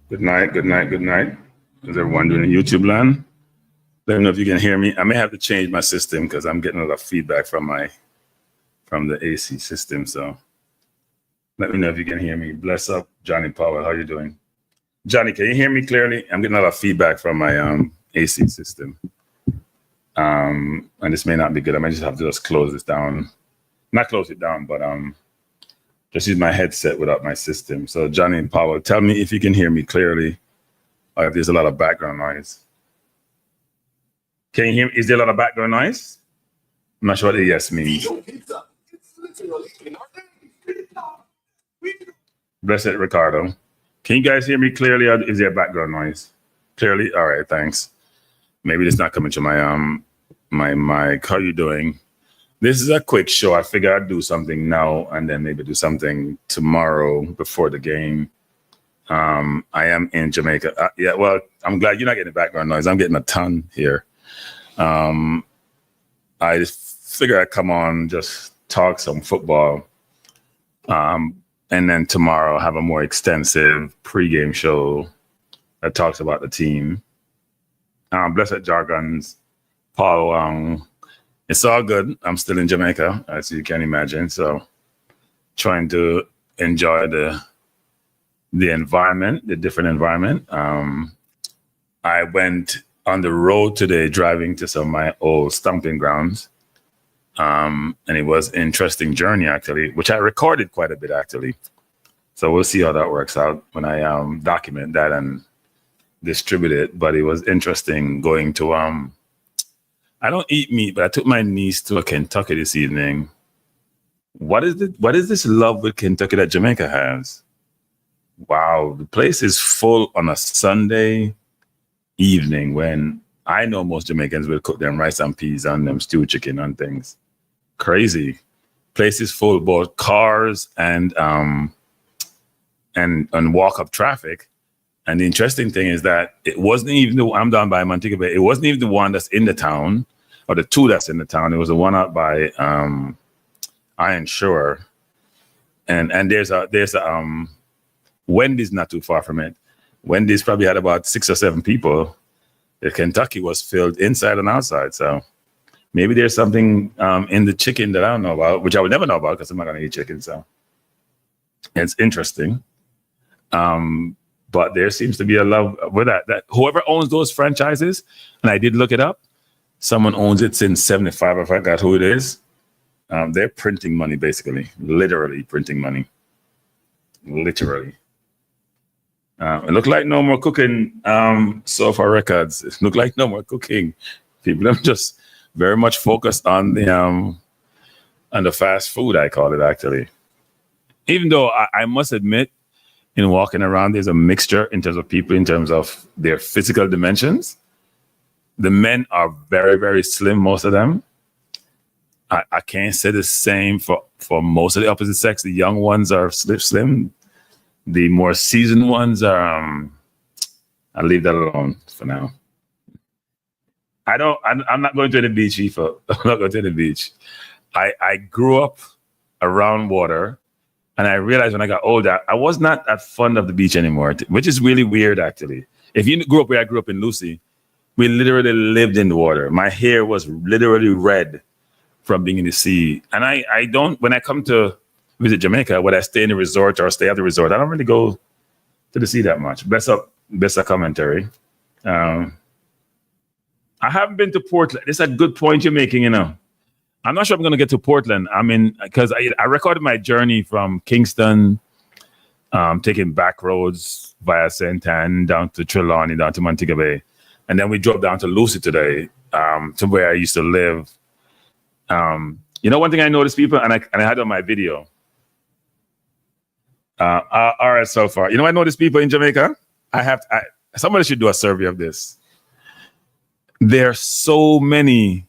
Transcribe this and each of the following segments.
Good night, good night, good night. Is everyone doing YouTube land? Let me know if you can hear me. I may have to change my system because I'm getting a lot of feedback from the AC system. So let me know if you can hear me. Bless up, Johnny Powell. How you doing? Johnny, can you hear me clearly? I'm getting a lot of feedback from my AC system. And this may not be good. I might just have to just close this down. Not close it down, but just use my headset without my system. So Johnny and Powell, tell me if you can hear me clearly or if there's a lot of background noise. Can you hear me? Is there a lot of background noise? I'm not sure what the yes means. Bless it, Ricardo. Can you guys hear me clearly or is there background noise? Clearly? All right, thanks. Maybe it's not coming to my mic. How you doing? This is a quick show. I figure I'd do something now and then maybe do something tomorrow before the game. I am in Jamaica. Yeah, well, I'm glad you're not getting background noise. I'm getting a ton here. I just figure I'd come on, just talk some football. And then tomorrow have a more extensive pregame show that talks about the team. Blessed Jargons, Paul, it's all good. I'm still in Jamaica, as you can imagine. So trying to enjoy the environment, the different environment. I went on the road today, driving to some of my old stomping grounds. And it was an interesting journey, actually, which I recorded quite a bit, actually. So we'll see how that works out when I document that and distribute it. But it was interesting going to I don't eat meat, but I took my niece to a Kentucky this evening. What is this love with Kentucky that Jamaica has? Wow, the place is full on a Sunday evening when I know most Jamaicans will cook them rice and peas and them stewed chicken and things. Crazy. Place is full, both cars and walk-up traffic. And the interesting thing is that it wasn't even I'm down by Montego Bay. It wasn't even the one that's in the town, or the two that's in the town. It was the one out by Iron Shore, and there's a Wendy's not too far from it. Wendy's probably had about 6 or 7 people. The Kentucky was filled inside and outside. So maybe there's something in the chicken that I don't know about, which I would never know about because I'm not gonna eat chicken. So it's interesting. But there seems to be a love with that whoever owns those franchises, and I did look it up, someone owns it since 75, I forgot who it is. They're printing money, basically, literally printing money. Literally. It looked like no more cooking. So far records, it looked like no more cooking. People are just very much focused on the fast food, I call it, actually. Even though I must admit, in walking around, there's a mixture in terms of people, in terms of their physical dimensions. The men are very, very slim, most of them. I can't say the same for most of the opposite sex. The young ones are slim. The more seasoned ones are, I'll leave that alone for now. I'm not going to the beach, Ifa. I'm not going to the beach. I grew up around water. And I realized when I got older, I was not that fond of the beach anymore, which is really weird, actually. If you grew up where I grew up in Lucy, we literally lived in the water. My hair was literally red from being in the sea. And I don't, when I come to visit Jamaica, when I stay in the resort or stay at the resort, I don't really go to the sea that much. Best of commentary. I haven't been to Portland. This is a good point you're making, you know. I'm not sure I'm going to get to Portland. I mean, because I recorded my journey from Kingston, taking back roads via St. Ann down to Trelawney, down to Montego Bay. And then we drove down to Lucy today, to where I used to live. You know, one thing I noticed, people, and I had on my video. All right, so far. You know, I noticed people in Jamaica. Somebody should do a survey of this. There are so many.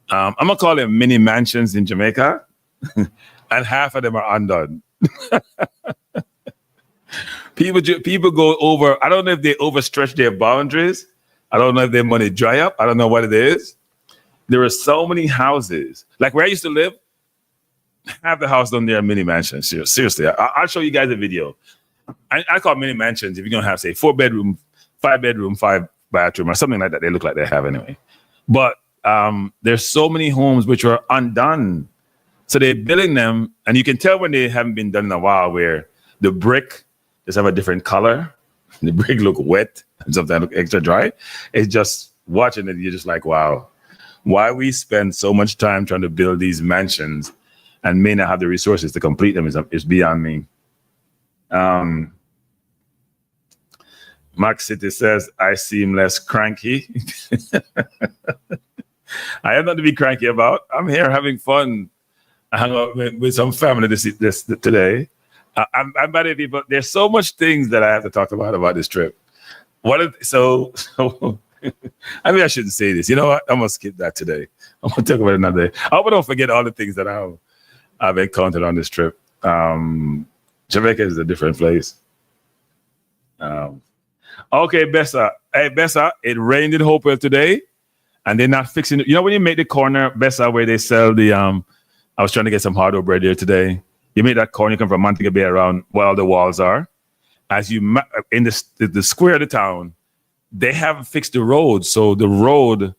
I'm gonna call them mini mansions in Jamaica, and half of them are undone. People go over. I don't know if they overstretch their boundaries. I don't know if their money dry up. I don't know what it is. There are so many houses. Like where I used to live, half the house down there are mini mansions. Seriously, I'll show you guys a video. I call mini mansions if you're gonna have say 4-bedroom, 5-bedroom, 5-bathroom, or something like that. They look like they have anyway. But there's so many homes which are undone. So they're building them, and you can tell when they haven't been done in a while where the brick just have a different color. The brick look wet and sometimes look extra dry. It's just watching it, you're just like, wow, why we spend so much time trying to build these mansions and may not have the resources to complete them is beyond me. Max City says, I seem less cranky. I have nothing to be cranky about. I'm here having fun. I hung out with some family this today. I'm by the people. There's so much things that I have to talk about this trip. So I mean, I shouldn't say this. You know what? I'm gonna skip that today. I'm gonna talk about it another day. I hope I don't forget all the things that I've encountered on this trip. Jamaica is a different place. Okay, Bessa. Hey, Bessa, it rained in Hopewell today, and they're not fixing it. You know when you make the corner, Bessa, where they sell the I was trying to get some hard bread here today. You make that corner, you come from Montego Bay around where all the walls are. As you in the square of the town, they haven't fixed the road. So the road,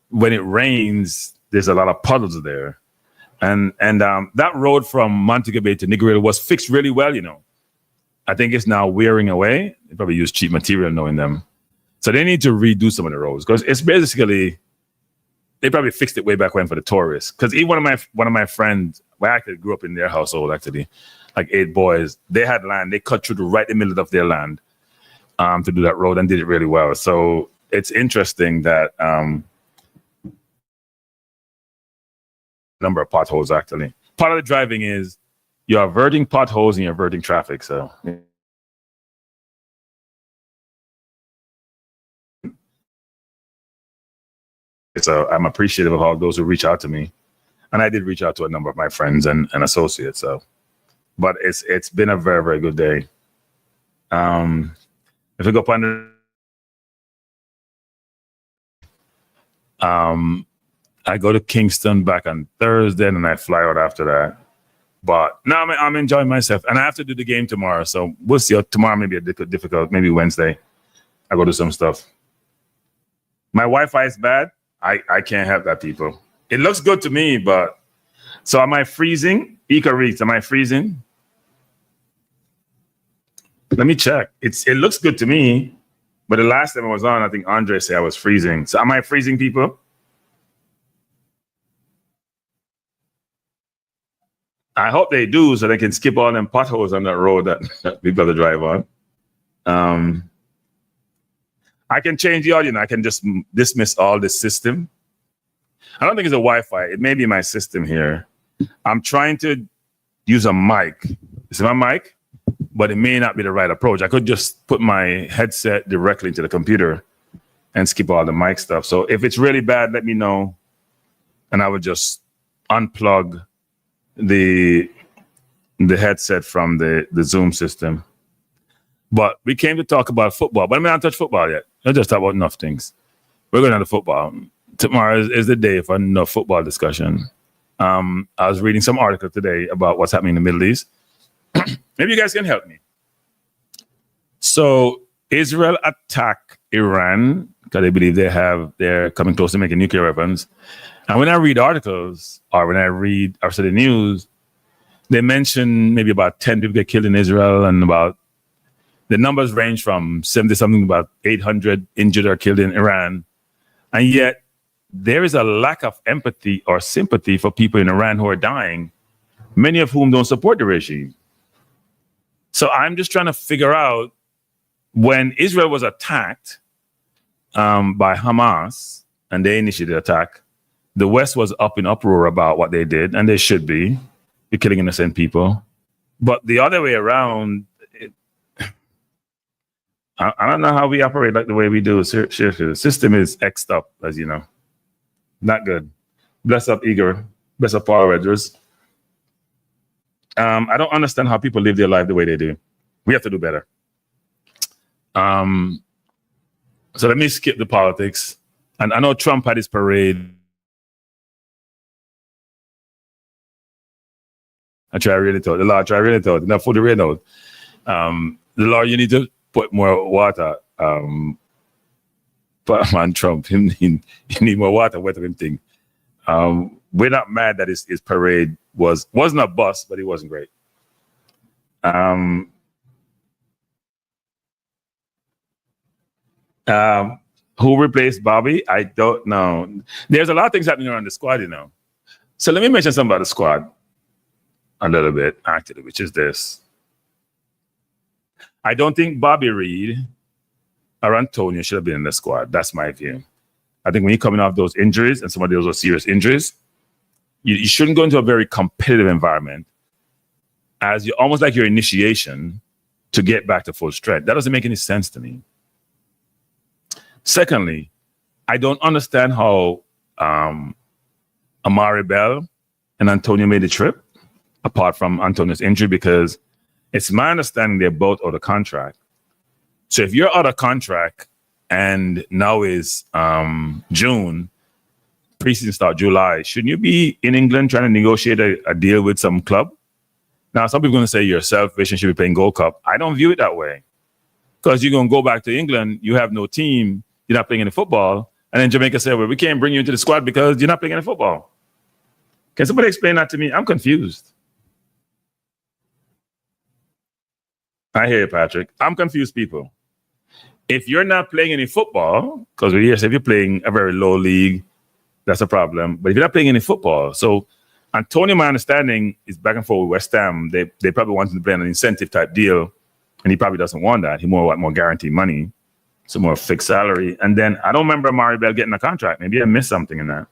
when it rains, there's a lot of puddles there. And that road from Montego Bay to Negril was fixed really well, you know. I think it's now wearing away. They probably use cheap material knowing them. So they need to redo some of the roads because it's basically, they probably fixed it way back when for the tourists. Because even one of my friends, well, I actually grew up in their household actually, like 8 boys. They had land. They cut through right in the middle of their land to do that road and did it really well. So it's interesting that number of potholes actually. Part of the driving is you're averting potholes and you're averting traffic. So. So I'm appreciative of all those who reach out to me. And I did reach out to a number of my friends and associates. So, but it's been a very, very good day. If we go up under, I go to Kingston back on Thursday and then I fly out after that. But no, I'm enjoying myself. And I have to do the game tomorrow. So we'll see. Tomorrow may be a difficult, maybe Wednesday. I go do some stuff. My Wi-Fi is bad. I can't have that, people. It looks good to me, but so am I freezing? Ika reads, am I freezing? Let me check. It looks good to me, but the last time I was on, I think Andre said I was freezing. So am I freezing, people? I hope they do so they can skip all them potholes on that road that people have to drive on. I can change the audio. I can just dismiss all the system. I don't think it's a Wi-Fi. It may be my system here. I'm trying to use a mic. This is my mic, but it may not be the right approach. I could just put my headset directly into the computer and skip all the mic stuff. So if it's really bad, let me know. And I would just unplug the headset from the Zoom system. But we came to talk about football, but I'm not touch football yet. Let's just talk about enough things. We're going to football. Tomorrow is the day for enough football discussion. I was reading some article today about what's happening in the Middle East. Maybe you guys can help me. So Israel attacked Iran because they believe they're coming close to making nuclear weapons. And when I read articles or when I read or see the news, they mention maybe about 10 people get killed in Israel and about the numbers range from 70 something, about 800 injured or killed in Iran. And yet there is a lack of empathy or sympathy for people in Iran who are dying, many of whom don't support the regime. So I'm just trying to figure out when Israel was attacked by Hamas and they initiated the attack, the West was up in uproar about what they did, and they should be. You're killing innocent people. But the other way around, I don't know how we operate like the way we do. Seriously, the system is X'd up, as you know. Not good. Bless up, Igor. Bless up, Paul Redgers. I don't understand how people live their life the way they do. We have to do better. So let me skip the politics. And I know Trump had his parade. I try really thought. The law try really thought. Not for the rain out. The Lord, you need to put more water. But man, Trump, he need more water. What him think? We're not mad that his parade wasn't a bust, but it wasn't great. Who replaced Bobby? I don't know. There's a lot of things happening around the squad, you know. So let me mention something about the squad a little bit, actually, which is this. I don't think Bobby Reed or Antonio should have been in the squad. That's my view. I think when you're coming off those injuries, and some of those are serious injuries, you shouldn't go into a very competitive environment as almost like your initiation to get back to full strength. That doesn't make any sense to me. Secondly, I don't understand how Amari Bell and Antonio made the trip, apart from Antonio's injury, because it's my understanding they're both out of contract. So if you're out of contract and now is June, preseason start July, shouldn't you be in England trying to negotiate a deal with some club? Now, some people are going to say you're selfish and should be playing Gold Cup. I don't view it that way. Because you're going to go back to England, you have no team, you're not playing any football, and then Jamaica said, well, we can't bring you into the squad because you're not playing any football. Can somebody explain that to me? I'm confused. I hear you, Patrick. I'm confused, people. If you're not playing any football, because if you're playing a very low league, that's a problem. But if you're not playing any football, so Antonio, my understanding, is back and forth with West Ham. They probably want him to play on an incentive type deal, and he probably doesn't want that. He want more guaranteed money, some more fixed salary. And then I don't remember Amari Bell getting a contract. Maybe I missed something in that.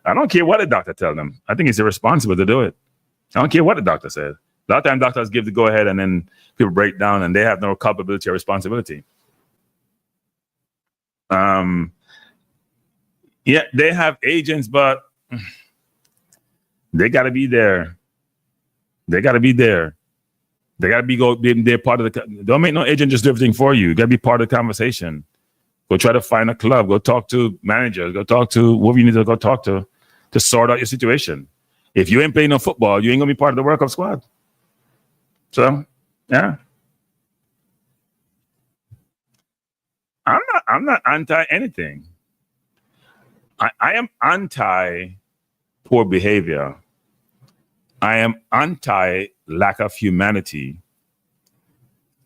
I don't care what the doctor tells them. I think it's irresponsible to do it. I don't care what the doctor says. A lot of times doctors give the go ahead and then people break down and they have no culpability or responsibility. Yeah, they have agents, but they got to be there. They got to be there. They got to be they're part of the. Don't make no agent just do everything for you. You got to be part of the conversation. Go try to find a club. Go talk to managers. Go talk to whoever you need to go talk to sort out your situation. If you ain't playing no football, you ain't gonna be part of the World Cup squad. So, yeah. I'm not anti anything. I am anti poor behavior. I am anti lack of humanity.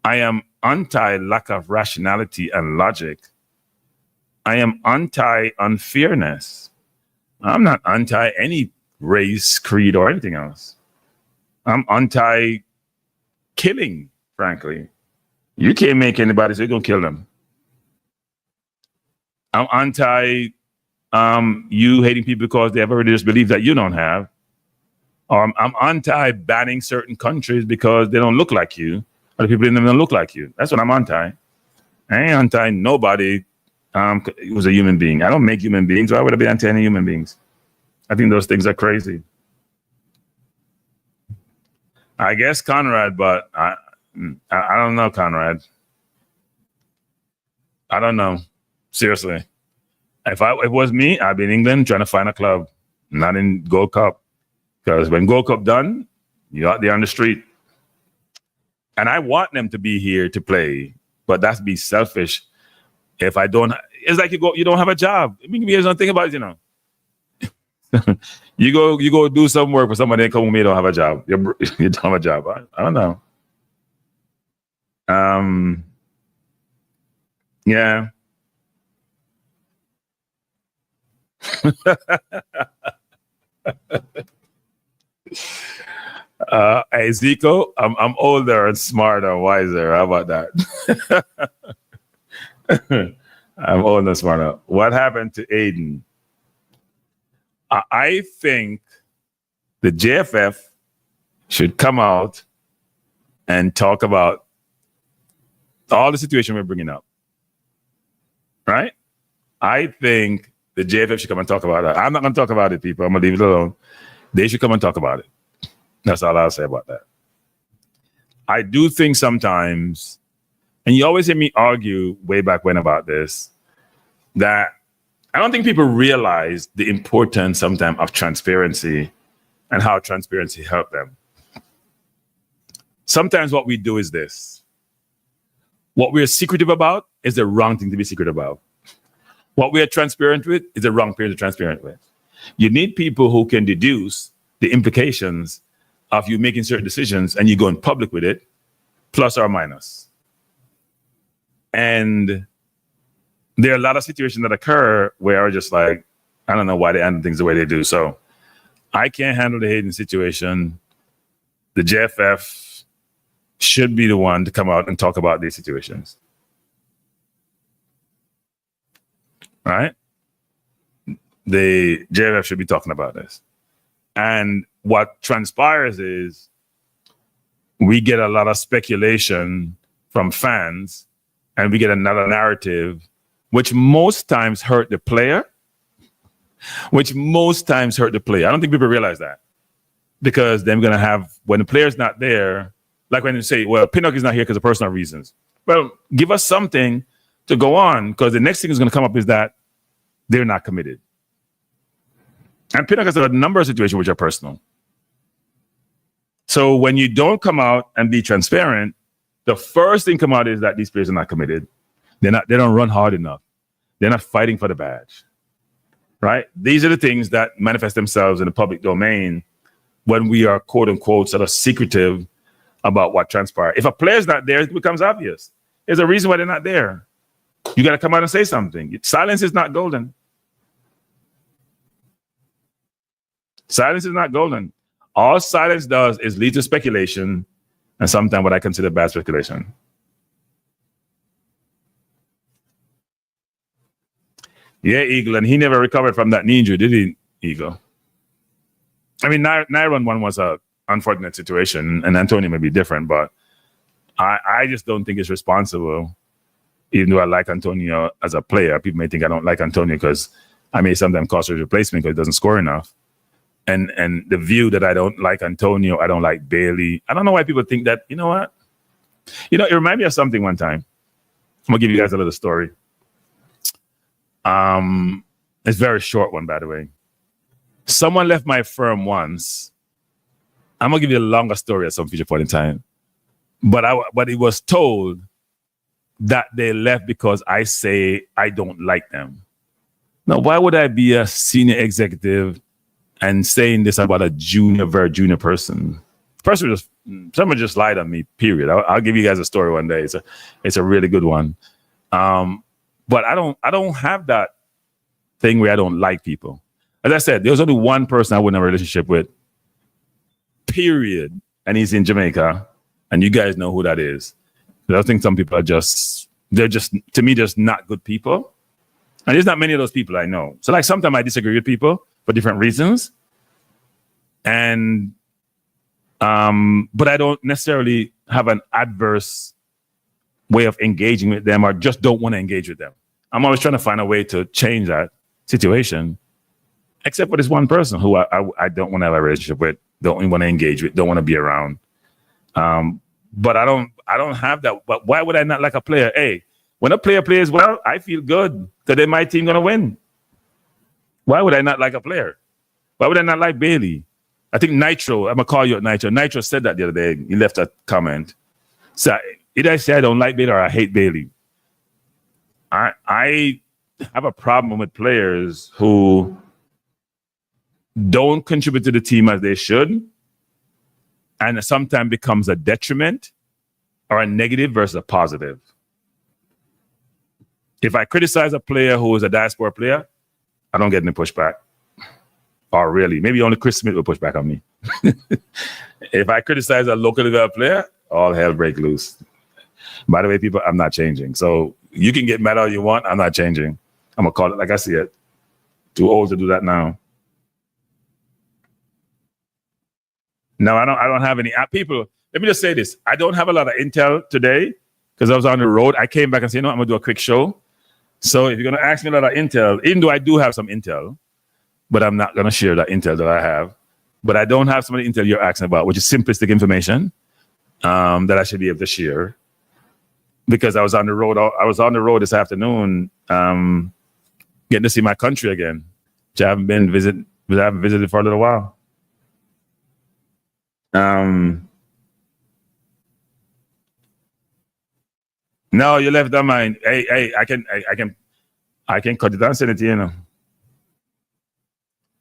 I am anti lack of rationality and logic. I am anti unfairness. I'm not anti any race, creed, or anything else. I'm anti killing, frankly. You can't make anybody, so you're going to kill them. I'm anti you hating people because they have a religious belief that you don't have. Or I'm anti banning certain countries because they don't look like you, or the people in them don't look like you. That's what I'm anti. I ain't anti nobody who's a human being. I don't make human beings. Why would I be anti any human beings? I think those things are crazy. I guess Conrad, but I don't know, Conrad. I don't know. Seriously. If it was me, I'd be in England trying to find a club, not in Gold Cup. Because when Gold Cup done, you're out there on the street. And I want them to be here to play, but that's be selfish. If I don't, it's like you don't have a job. I mean, there's nothing about it, you know. you go do some work for somebody and come with me, you don't have a job. You don't have a job. I don't know. Yeah. Hey, Zico, I'm older and smarter and wiser. How about that? I'm older and smarter. What happened to Hayden? I think the JFF should come out and talk about all the situation we're bringing up. Right? I think the JFF should come and talk about it. I'm not going to talk about it, people. I'm going to leave it alone. They should come and talk about it. That's all I'll say about that. I do think sometimes, and you always hear me argue way back when about this, that I don't think people realize the importance sometimes of transparency and how transparency helped them. sometimes what we do is this. What we're secretive about is the wrong thing to be secret about. What we are transparent with is the wrong thing to be transparent with. You need people who can deduce the implications of you making certain decisions and you go in public with it, plus or minus. And there are a lot of situations that occur where I'm just like, I don't know why they handle things the way they do. So I can't handle the Hayden situation. The JFF should be the one to come out and talk about these situations. Right? The JFF should be talking about this. And what transpires is we get a lot of speculation from fans and we get another narrative, which most times hurt the player. I don't think people realize that. Because then we're going to have, when the player's not there, like when you say, well, Pinnock is not here because of personal reasons. Well, give us something to go on, because the next thing is going to come up is that they're not committed. And Pinnock has a number of situations which are personal. So when you don't come out and be transparent, the first thing come out is that these players are not committed. They don't run hard enough. They're not fighting for the badge. Right? These are the things that manifest themselves in the public domain when we are, quote unquote, sort of secretive about what transpired. If a player's not there, it becomes obvious. There's a reason why they're not there. You got to come out and say something. Silence is not golden. Silence is not golden. All silence does is lead to speculation, and sometimes what I consider bad speculation. Yeah, Eagle, and he never recovered from that knee injury, did he, Eagle? I mean, Nyron one was a unfortunate situation, and Antonio may be different, but I just don't think it's responsible. Even though I like Antonio as a player, people may think I don't like Antonio because I may sometimes cost his replacement because he doesn't score enough. And the view that I don't like Antonio, I don't like Bailey. I don't know why people think that. You know what? You know, it reminded me of something one time. I'm gonna give you guys a little story. It's a very short one, by the way. Someone left my firm once. I'm gonna give you a longer story at some future point in time. But it was told that they left because I say I don't like them. Now, why would I be a senior executive and saying this about a very junior person? Someone just lied on me, period. I'll give you guys a story one day. It's a really good one. But I don't have that thing where I don't like people. As I said, there's only one person I wouldn't have a relationship with, period. And he's in Jamaica. And you guys know who that is. I think some people they're just, to me, just not good people. And there's not many of those people I know. So like sometimes I disagree with people for different reasons. And, but I don't necessarily have an adverse way of engaging with them or just don't want to engage with them. I'm always trying to find a way to change that situation, except for this one person who I don't want to have a relationship with, don't want to engage with, don't want to be around. But I don't have that. But why would I not like a player? Hey, when a player plays well, I feel good because then my team gonna win. Why would I not like a player? Why would I not like Bailey? I think Nitro, I'm gonna call you Nitro. Nitro said that the other day. He left a comment. So either I say I don't like Bailey or I hate Bailey. I have a problem with players who don't contribute to the team as they should, and sometimes becomes a detriment or a negative versus a positive. If I criticize a player who is a Diaspora player, I don't get any pushback. Or really, maybe only Chris Smith will push back on me. If I criticize a local developed player, all hell break loose. By the way, people, I'm not changing. So you can get mad all you want. I'm not changing. I'm going to call it like I see it. Too old to do that now. No, I don't have any people. Let me just say this. I don't have a lot of intel today because I was on the road. I came back and said, no, I'm going to do a quick show. So if you're going to ask me a lot of intel, even though I do have some intel, but I'm not going to share that intel that I have. But I don't have some of the intel you're asking about, which is simplistic information that I should be able to share. Because I was on the road. I was on the road this afternoon, getting to see my country again, which I haven't visited for a little while. No, you left that mine. Hey, I can cut it down, send it to you,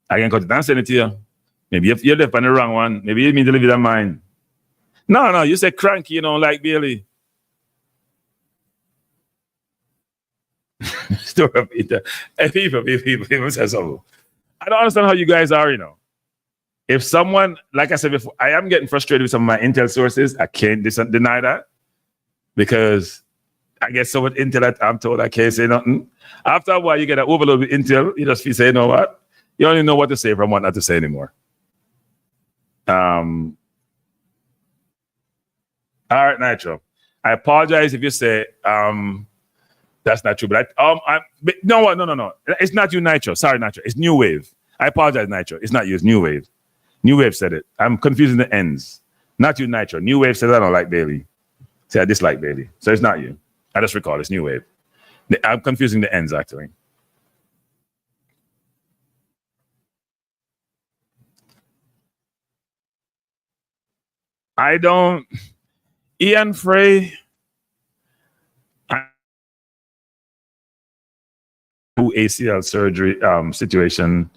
I can cut it down, send it to you. Maybe if you left on the wrong one, maybe you mean to leave it on mine. No, you said cranky, like Bailey. Store of Peter. Hey, people say something. I don't understand how you guys are, If someone, like I said before, I am getting frustrated with some of my intel sources. I can't deny that because I get so much intel that I'm told I can't say nothing. After a while, you get an overload with intel. You just feel say, you know what? You don't even know what to say from what not to say anymore. All right, Nitro. I apologize if you say that's not true, but no. It's not you, Nitro. Sorry, Nitro. It's New Wave. I apologize, Nitro. It's not you. It's New Wave. New Wave said it. I'm confusing the ends. Not you, Nitro. New Wave said I don't like Bailey. Say I dislike Bailey. So it's not you. I just recall it's New Wave. I'm confusing the ends, actually. I don't. Ian Frey. ACL surgery situation.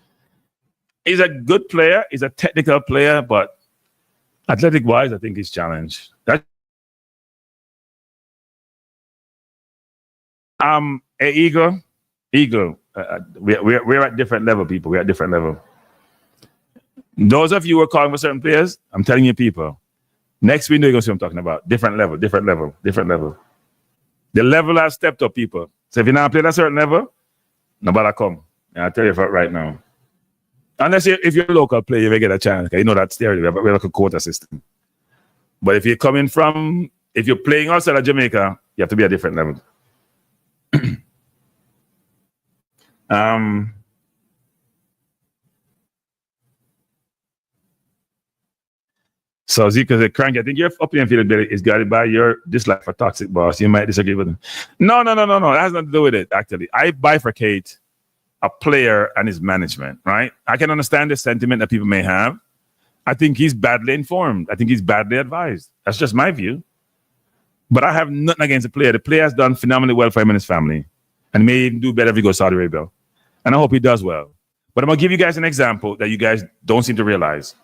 He's a good player. He's a technical player, but athletic-wise, I think he's challenged. Eagle. We're at different level, people. We're at different level. Those of you who are calling for certain players, I'm telling you, people. Next window, you're gonna see what I'm talking about. Different level. The level has stepped up, people. So if you're not playing at a certain level, nobody come. And I'll tell you right now. Unless if you're a local player, you may get a chance. You know that stereo. We have like a quota system. But if you're if you're playing outside of Jamaica, you have to be at a different level. So Zika said, Cranky, I think your opinion is guided by your dislike for toxic boss. You might disagree with him. No. That has nothing to do with it, actually. I bifurcate a player and his management, right? I can understand the sentiment that people may have. I think he's badly informed. I think he's badly advised. That's just my view. But I have nothing against the player. The player has done phenomenally well for him and his family. And may even do better if he goes to Saudi Arabia. And I hope he does well. But I'm going to give you guys an example that you guys don't seem to realize.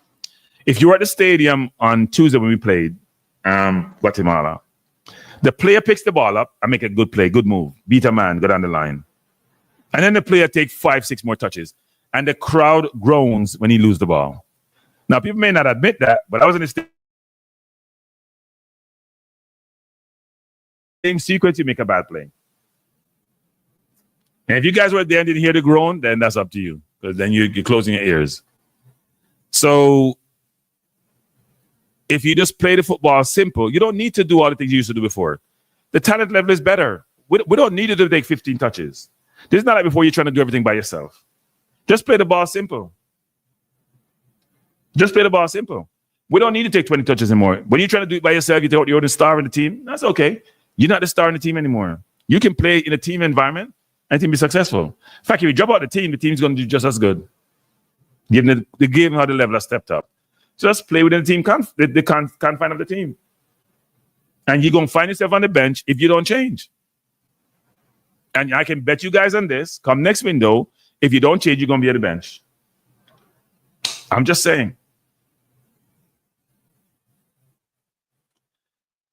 If you were at the stadium on Tuesday when we played Guatemala, the player picks the ball up and make a good play, good move, beat a man, go down the line. And then the player takes 5-6 more touches. And the crowd groans when he loses the ball. Now, people may not admit that, but I was in the same sequence, you make a bad play. And if you guys were there and didn't hear the groan, then that's up to you. Because then you're closing your ears. So if you just play the football simple, you don't need to do all the things you used to do before. The talent level is better. We don't need you to take 15 touches. This is not like before you're trying to do everything by yourself. Just play the ball simple. We don't need to take 20 touches anymore. When you're trying to do it by yourself, you're the star in the team. That's okay. You're not the star in the team anymore. You can play in a team environment and team be successful. In fact, if you drop out the team's going to do just as good. Given the game how the level has stepped up. So just play within the team the confine of the team. And you're going to find yourself on the bench if you don't change. And I can bet you guys on this. Come next window, if you don't change, you're going to be at the bench. I'm just saying.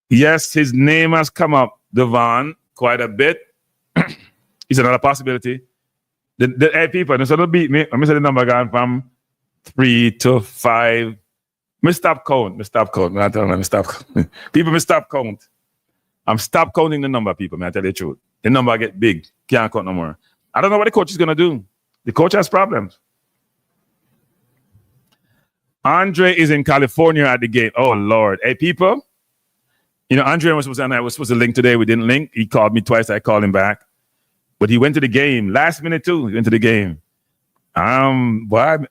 Yes, his name has come up, Devon, quite a bit. It's another possibility. Hey, people, this will beat me. Let me say the number again from 3 to 5. Me stop count. I tell them, stop. People, me stop count. I'm stop counting the number, people. I tell you the truth. The number get big. Can't count no more. I don't know what the coach is going to do. The coach has problems. Andre is in California at the game. Oh, Lord. Hey, people. Andre was supposed to link today. We didn't link. He called me twice. I called him back. But he went to the game. Last minute, too. He went to the game. I'm going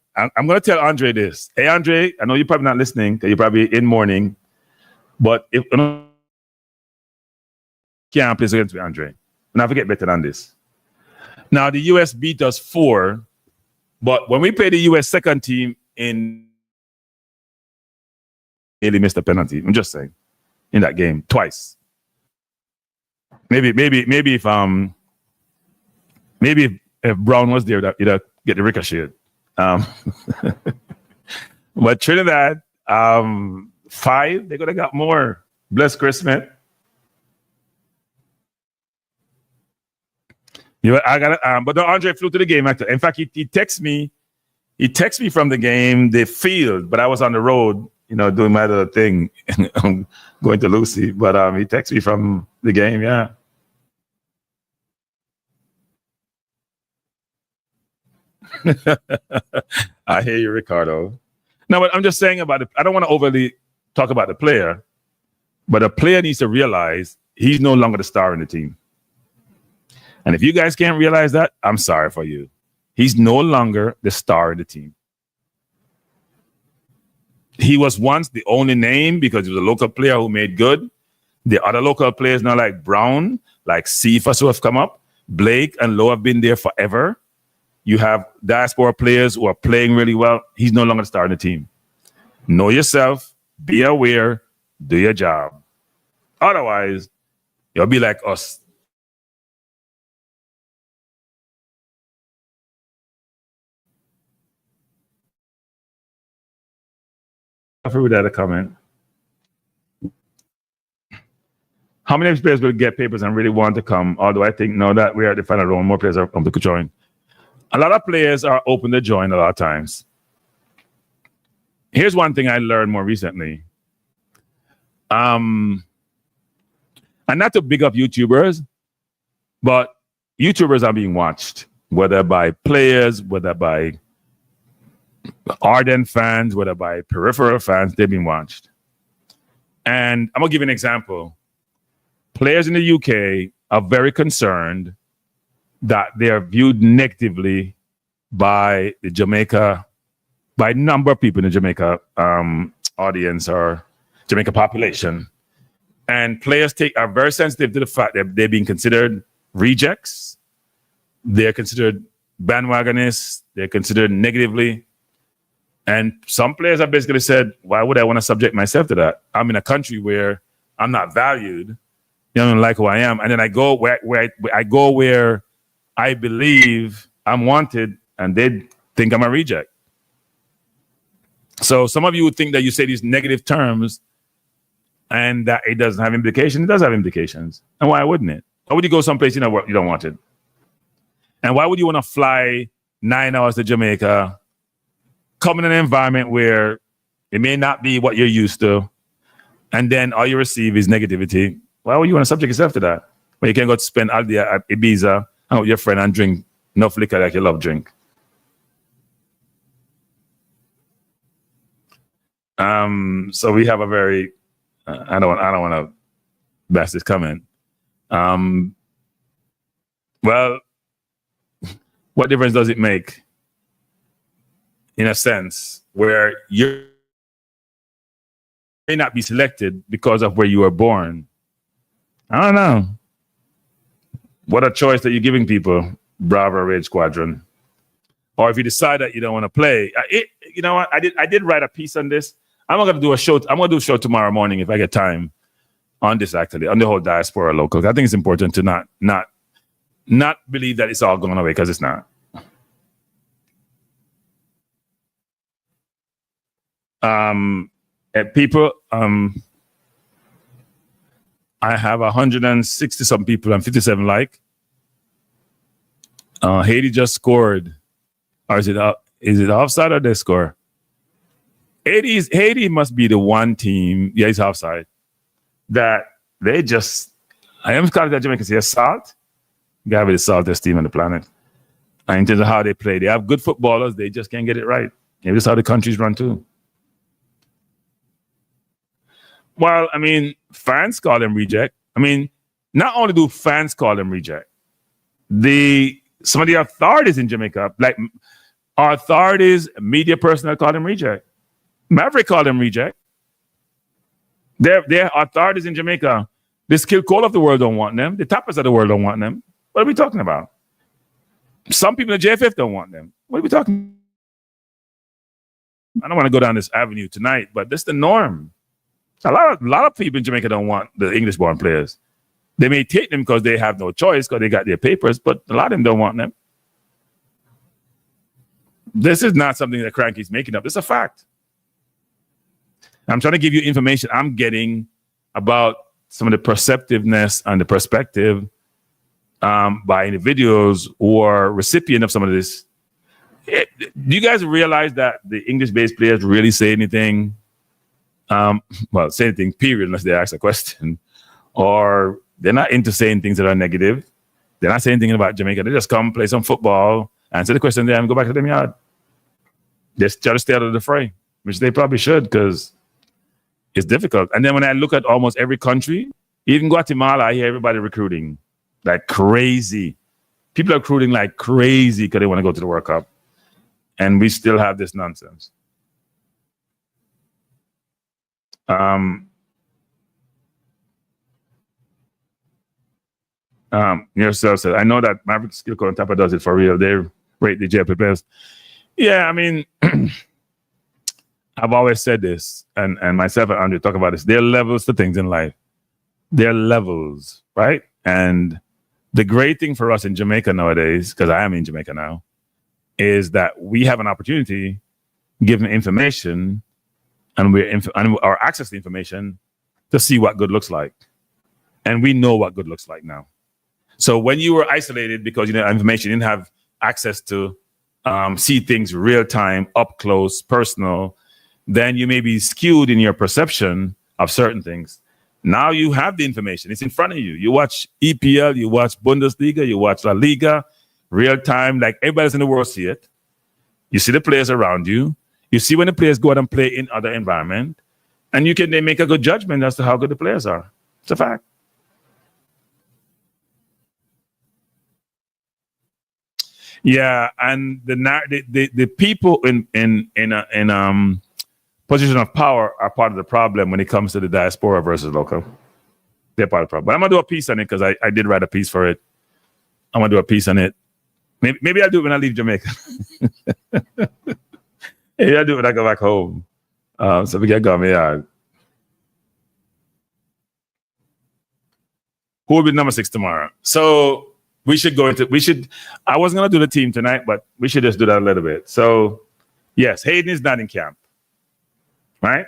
to tell Andre this. Hey, Andre, I know you're probably not listening because you're probably in mourning. But if can't play against me, Andre. And I forget better than this. Now, the U.S. beat us 4. But when we played the U.S. second team nearly missed a penalty. I'm just saying. In that game, twice. Maybe if Brown was there, that you'd get the ricochet. Um, but Trinidad, 5, they could have got more. Bless Christmas. I got it. But no, Andre flew to the game. After. In fact, he texted me. He texted me from the game, the field, but I was on the road, doing my other thing, going to Lucy. But he texted me from the game. Yeah. I hear you, Ricardo. No, but I'm just saying about it. I don't want to overly talk about the player, but a player needs to realize he's no longer the star in the team. And if you guys can't realize that, I'm sorry for you. He's no longer the star of the team. He was once the only name because he was a local player who made good. The other local players now, like Brown, like Cephas, who have come up, Blake and Lowe have been there forever. You have Diaspora players who are playing really well. He's no longer the star of the team. Know yourself, be aware, do your job. Otherwise, you'll be like us. Without a comment. How many players will get papers and really want to come? Although I think now that we are at the final round, more players are open to join. A lot of players are open to join a lot of times. Here's one thing I learned more recently. And not to big up YouTubers, but YouTubers are being watched, whether by players, whether by ardent fans, whether by peripheral fans, they've been watched. And I'm going to give you an example. Players in the UK are very concerned that they are viewed negatively by the Jamaica, by a number of people in the Jamaica audience or Jamaica population. And players are very sensitive to the fact that they're being considered rejects. They're considered bandwagonists. They're considered negatively. And some players have basically said, why would I want to subject myself to that? I'm in a country where I'm not valued. You don't like who I am. And then I go where I believe I'm wanted, and they think I'm a reject. So some of you would think that you say these negative terms and that it doesn't have implications. It does have implications. And why wouldn't it? Why would you go someplace you don't want it? And why would you want to fly 9 hours to Jamaica, come in an environment where it may not be what you're used to, and then all you receive is negativity? Why would you want to subject yourself to that? When you can go to spend all day at Ibiza, hang out with your friend and drink enough liquor like you love drink. So we have a very, I don't want to bash this comment. Well, what difference does it make? In a sense, where you may not be selected because of where you were born. I don't know. What a choice that you're giving people, Bravo Rage Squadron. Or if you decide that you don't want to play, you know what? I did write a piece on this. I'm going to do a show. I'm going to do a show tomorrow morning if I get time on this, actually, on the whole Diaspora local. I think it's important to not believe that it's all going away, because it's not. People, I have 160 some people and 57 like. Haiti just scored. Or is it offside or they score? Haiti must be the one team, yeah, it's offside, that they just, I am calling that Jamaica say assault. Gotta be the saltiest team on the planet. And in terms of how they play, they have good footballers, they just can't get it right. Maybe that's how the countries run too. Well, I mean, fans call them reject. I mean, not only do fans call them reject, some of the authorities in Jamaica, like our authorities, media personnel, call them reject. Maverick called them reject. Their authorities in Jamaica, the skill call of the world don't want them. The tappers of the world don't want them. What are we talking about? Some people in the JFF don't want them. What are we talking about? I don't want to go down this avenue tonight, but that's the norm. A lot of people in Jamaica don't want the English-born players. They may take them because they have no choice because they got their papers, but a lot of them don't want them. This is not something that Cranky's making up. It's a fact. I'm trying to give you information I'm getting about some of the perceptiveness and the perspective by individuals who are recipient of some of this. Do you guys realize that the English-based players really say anything? Well, say anything, period, unless they ask a question. Or they're not into saying things that are negative. They're not saying anything about Jamaica. They just come, play some football, answer the question there, and go back to them yard. They try to stay out of the fray, which they probably should because it's difficult. And then when I look at almost every country, even Guatemala, I hear everybody recruiting like crazy. People are recruiting like crazy because they want to go to the World Cup. And we still have this nonsense. Yourself said, I know that Maverick Skill Code on Tapper does it for real. They rate the JP players. Yeah, I mean, I've always said this, and myself and Andre talk about this. There are levels to things in life. There are levels, right? And the great thing for us in Jamaica nowadays, because I am in Jamaica now, is that we have an opportunity, given information, and our access to information, to see what good looks like. And we know what good looks like now. So when you were isolated because you didn't have information, you didn't have access to see things real time, up close, personal, then you may be skewed in your perception of certain things. Now you have the information. It's in front of you. You watch EPL, you watch Bundesliga, you watch La Liga, real time, like everybody else in the world see it. You see the players around you. You see when the players go out and play in other environment, and you can then make a good judgment as to how good the players are. It's a fact. Yeah, and the people in position of power are part of the problem when it comes to the diaspora versus local. They're part of the problem. But I'm gonna do a piece on it because I did write a piece for it. I'm gonna do a piece on it. Maybe I'll do it when I leave Jamaica. Maybe I'll do it when I go back home. So we get going. Yeah. Who will be number 6 tomorrow? So I wasn't going to do the team tonight, but we should just do that a little bit. So, yes, Hayden is not in camp, right?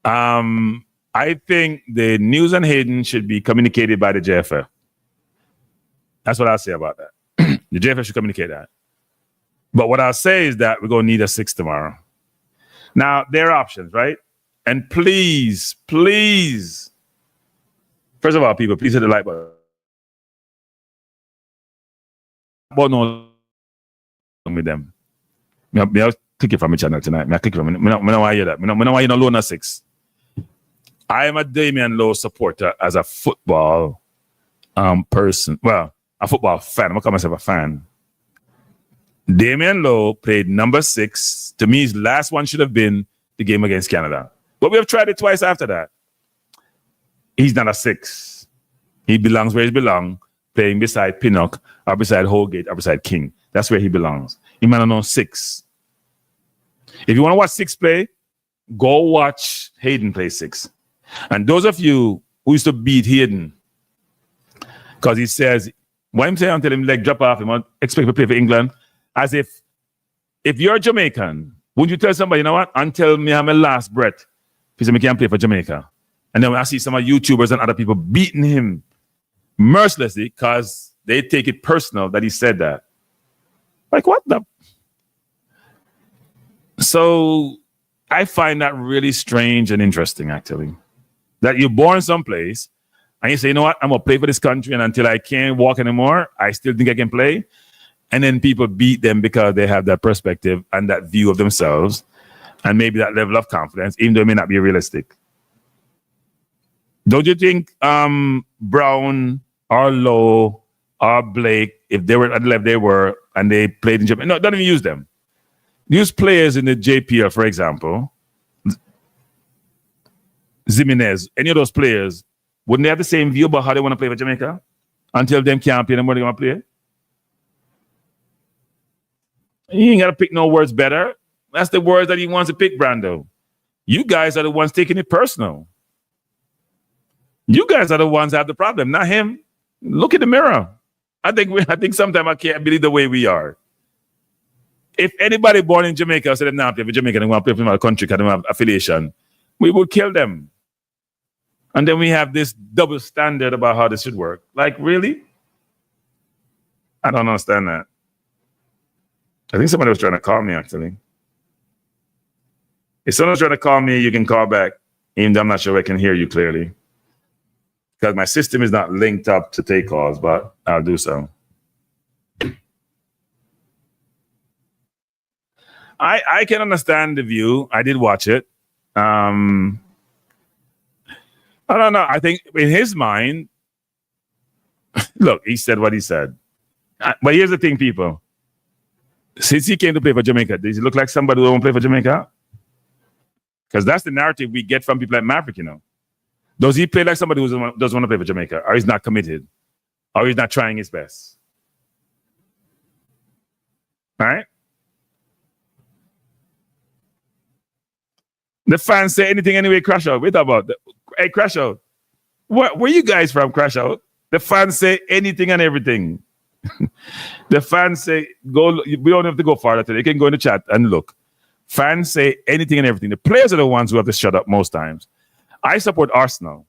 I think the news on Hayden should be communicated by the JFL. That's what I'll say about that. The JFL should communicate that. But what I'll say is that we're going to need a 6 tomorrow. Now, there are options, right? And please, first of all, people, please hit the like button. But no, with them. I'll click it from my channel tonight. I click it from. I don't want to hear that. I don't want you to loan a 6. I am a Damian Lowe supporter as a football person. Well, a football fan. I'm gonna call myself a fan. Damian Lowe played number 6. To me, his last one should have been the game against Canada. But we have tried it twice after that. He's not a 6. He belongs where he belongs, playing beside Pinnock, or beside Holgate, or beside King. That's where he belongs. He might not know 6. If you want to watch 6 play, go watch Hayden play 6. And those of you who used to beat Hayden, because he says, why I'm saying until him leg drop off, he won't expect to play for England, as if you're Jamaican, wouldn't you tell somebody, you know what, until me have my last breath, he said, I can't play for Jamaica. And then when I see some of YouTubers and other people beating him mercilessly because they take it personal that he said that. Like, what the? So I find that really strange and interesting, actually. That you're born someplace and you say, you know what, I'm going to play for this country, and until I can't walk anymore, I still think I can play. And then people beat them because they have that perspective and that view of themselves and maybe that level of confidence, even though it may not be realistic. Don't you think Brown or Lowe or Blake, if they were at the level they were and they played in Japan, no, don't even use them. Use players in the JPL, for example, Zimenez, any of those players, wouldn't they have the same view about how they want to play for Jamaica? Until them can't play anymore, they want to play? You ain't got to pick no words better. That's the words that he wants to pick, Brando. You guys are the ones taking it personal. You guys are the ones that have the problem, not him. Look in the mirror. I think sometimes I can't believe the way we are. If anybody born in Jamaica said them now play for Jamaica and want to play for another country because they don't have affiliation, we would kill them. And then we have this double standard about how this should work. Like, really? I don't understand that. I think somebody was trying to call me, actually. If someone's trying to call me, you can call back. Even though I'm not sure I can hear you clearly. Because my system is not linked up to take calls, but I'll do so. I can understand the view. I did watch it. I don't know. I think in his mind, look, he said what he said. But here's the thing, people. Since he came to play for Jamaica, does he look like somebody who won't play for Jamaica? Because that's the narrative we get from people like Maverick, you know. Does he play like somebody who doesn't want to play for Jamaica? Or he's not committed? Or he's not trying his best? All right? The fans say anything anyway, Crash Out. Wait about that. Hey, Crash Out. Where you guys from, Crash Out? The fans say anything and everything. The fans say, go. We don't have to go farther today. You can go in the chat and look. Fans say anything and everything. The players are the ones who have to shut up most times. I support Arsenal.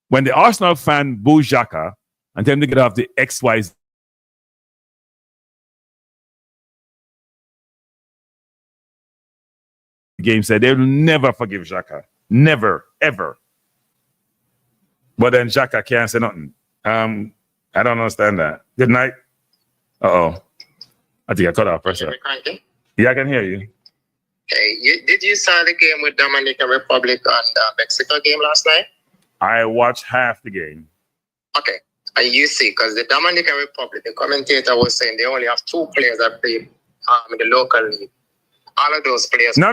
When the Arsenal fan boo Xhaka and tell him to get off the XYZ game, said they'll never forgive Xhaka. Never, ever. But then Xhaka can't say nothing. I don't understand that. Good night. Uh-oh. I think I cut off pressure. Yeah, I can hear you. Hey, did you saw the game with Dominican Republic and Mexico game last night? I watched half the game. Okay. And you see, because the Dominican Republic, the commentator was saying they only have 2 players that play in the local league. All of those players. No.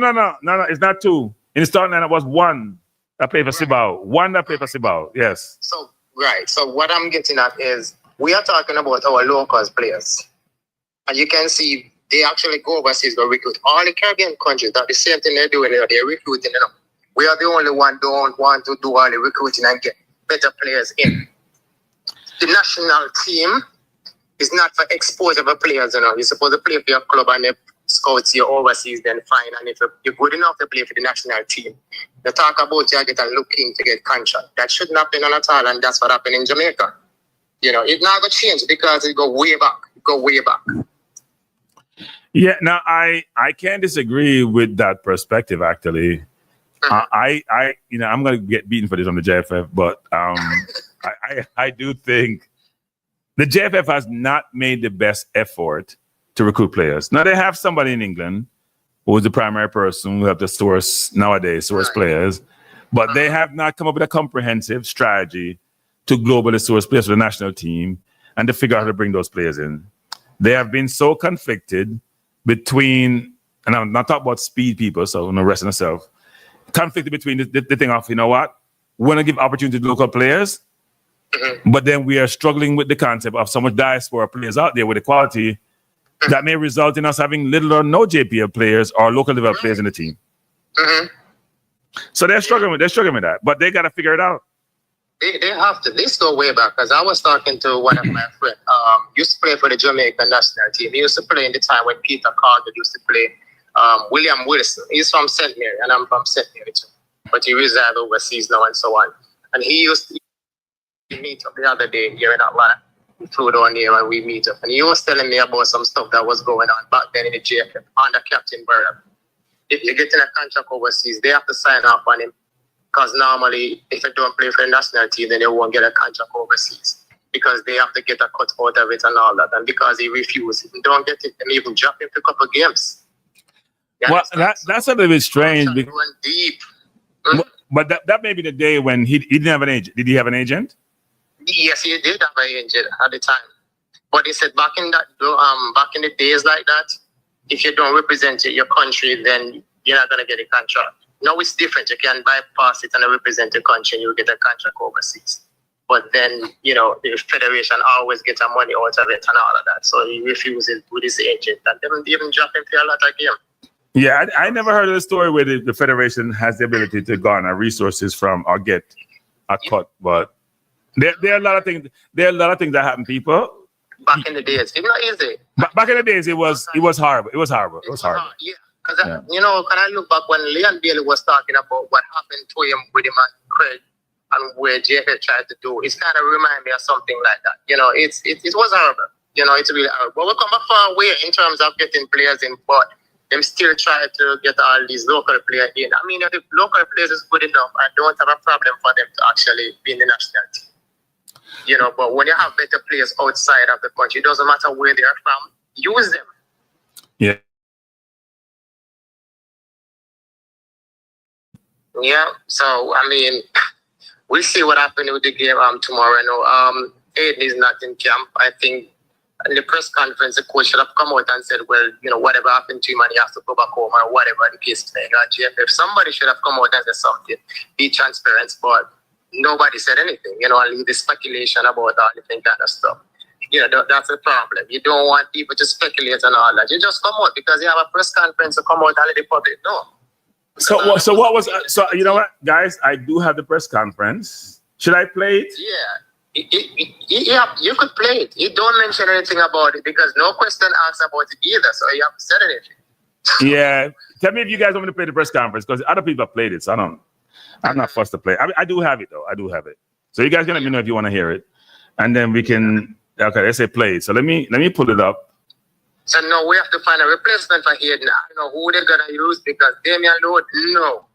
It's not 2. In the starting lineup was 1 that played for Cibao. 1 that played for Cibao. Yes. So what I'm getting at is we are talking about our local players. And you can see they actually go overseas to recruit. All the Caribbean countries, that's the same thing they're doing. They're recruiting. You know. We are the only one don't want to do all the recruiting and get better players in. The national team is not for exposure of players. You know, you're supposed to play for your club and they scout you overseas, then fine. And if you're good enough to play for the national team, they talk about you get a looking to get contract. That shouldn't happen at all, and that's what happened in Jamaica. You know, it's not going to change because it go way back. Yeah, now I can't disagree with that perspective. Actually, I I'm going to get beaten for this on the JFF, but I do think the JFF has not made the best effort to recruit players. Now they have somebody in England who is the primary person who have to source players, but they have not come up with a comprehensive strategy to globally source players for the national team and to figure out how to bring those players in. They have been so conflicted between, and I'm not talking about speed people, so no rest in myself, conflicted between the thing of, you know what, we want to give opportunity to local players, but then we are struggling with the concept of so much diaspora players out there with the quality that may result in us having little or no JPL players or local developed players in the team. So they're struggling with that, but they got to figure it out. They have to. This go way back because I was talking to one of my friends. Used to play for the Jamaica national team. He used to play in the time when Peter Carter used to play. William Wilson. He's from St. Mary, and I'm from St. Mary too. But he resides overseas now and so on. And he used to meet up the other day here in Atlanta. We flew down here and we meet up. And he was telling me about some stuff that was going on back then in the JFF under Captain Burrow. If you're getting a contract overseas, they have to sign off on him. Because normally, if you don't play for the national team, then they won't get a contract overseas. Because they have to get a cut out of it and all that. And because he refused, he don't get it, and even drop him for a couple games. Well, that's a little bit strange. Deep. But that may be the day when he didn't have an agent. Did he have an agent? Yes, he did have an agent at the time. But he said back in the days like that, if you don't represent your country, then you're not going to get a contract. Now it's different. You can bypass it and represent your country and you get a contract overseas. But then, the federation always gets a money out of it and all of that. So he refuses with his agent. And they don't even drop him for a lot of games. Yeah, I never heard of the story where the federation has the ability to garner resources from or get a cut. But There are a lot of things. There are a lot of things that happen, people. Back in the days, it's not easy. Back in the days, it was horrible. It was horrible. Yeah, because you know, can I look back when Leon Bailey was talking about what happened to him with him and Craig and where JF tried to do? It's kind of remind me of something like that. You know, it was horrible. You know, it's really horrible. But we come a far way in terms of getting players in, but them still try to get all these local players in. I mean, if the local players is good enough, I don't have a problem for them to actually be in the national team. You know, but when you have better players outside of the country, it doesn't matter where they are from, use them. Yeah. Yeah, so I mean, we'll see what happens with the game tomorrow. I know Hayden is not in camp. I think in the press conference, the coach should have come out and said, well, you know, whatever happened to him and he has to go back home or whatever the case may be. GFF, somebody should have come out and said something, be transparent, but nobody said anything, you know, and leave the speculation about all different kind of stuff. You know, that's the problem. You don't want people to speculate and all that. You just come out because you have a press conference to come out and let the public know. So you know what, guys? I do have the press conference. Should I play it? Yeah, you could play it. You don't mention anything about it because no question asked about it either. So you haven't said anything. Yeah, tell me if you guys want me to play the press conference because other people have played it. So I'm not forced to play. I do have it though. I do have it. So you guys can let me know if you want to hear it, and then we can. Okay, let's say play it. So let me pull it up. So now we have to find a replacement for Hayden. I don't know who they're gonna use because Damian Lord, no.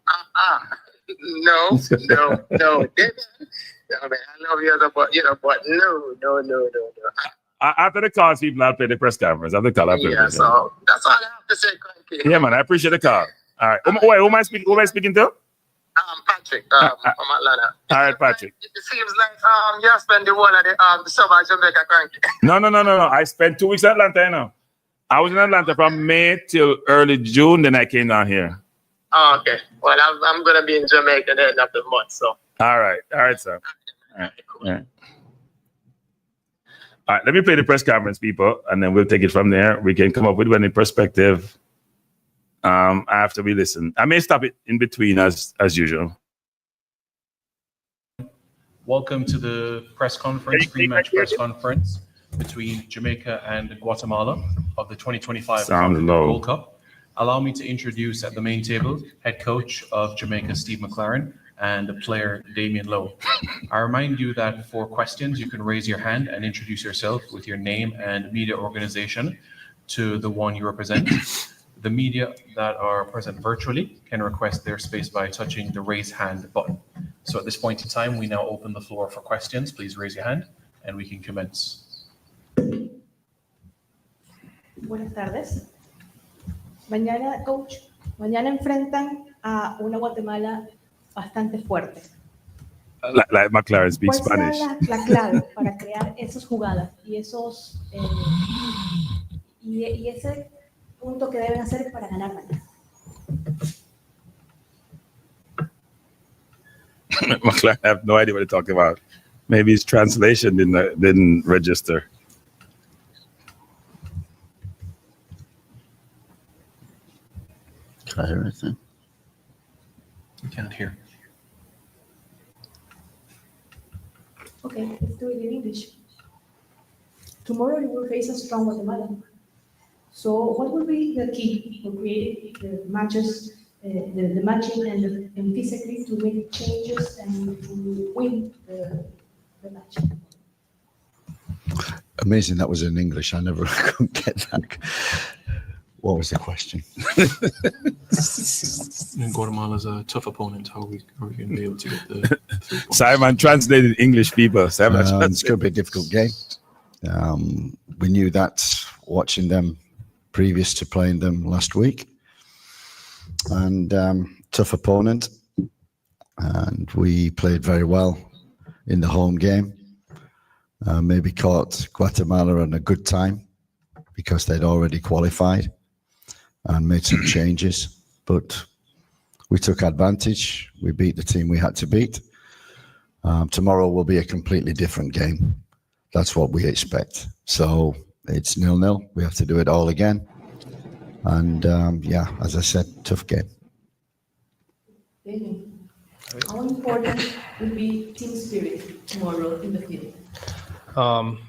No. Damian, I mean, I love you, but you know, but no. After the call, people, I'll play the press conference. After the call, I'll play the press so that's all I have to say, Cranky. Yeah, man, I appreciate the call. All right. Who am I speaking to? Patrick, from Atlanta. All right, Patrick. It seems like you spent the whole of the summer in Jamaica, Cranky. No. I spent 2 weeks in Atlanta, you know. I was in Atlanta from May till early June, then I came down here. Oh, okay. Well, I'm going to be in Jamaica the end of the month, so. All right, sir. All right. All right, let me play the press conference, people, and then we'll take it from there. We can come up with any perspective after we listen. I may stop it in between as usual. Welcome to the press conference, pre-match press conference between Jamaica and Guatemala of the 2025 World Cup. Allow me to introduce at the main table head coach of Jamaica, Steve McLaren, and the player Damian Lowe. I remind you that for questions, you can raise your hand and introduce yourself with your name and media organization to the one you represent. The media that are present virtually can request their space by touching the raise hand button. So at this point in time, we now open the floor for questions. Please raise your hand and we can commence. Buenas tardes. Mañana, coach, mañana enfrentan a una Guatemala bastante fuerte. Like McLaren speaks Spanish. ¿Cuál será la clave para crear esas jugadas y esos y ese punto que deben hacer para ganar mañana? McLaren, I have no idea what you're talking about. Maybe his translation didn't register. Can I hear anything? You can't hear. Okay, let's do it in English. Tomorrow you will face a strong Guatemala. So what will be the key for creating the matches, the matching and physically to make changes and to win the match? Amazing that was in English. I never could get that. What was the question? Guatemala's a tough opponent. How are we going to be able to get the 3 points? Simon translated English, people. It's going to be a difficult game. We knew that watching them previous to playing them last week. And tough opponent. And we played very well in the home game. Maybe caught Guatemala at a good time because they'd already qualified and made some changes. But we took advantage. We beat the team we had to beat. Tomorrow will be a completely different game. That's what we expect. So it's 0-0. We have to do it all again. And yeah, as I said, tough game. How important will be team spirit tomorrow in the field?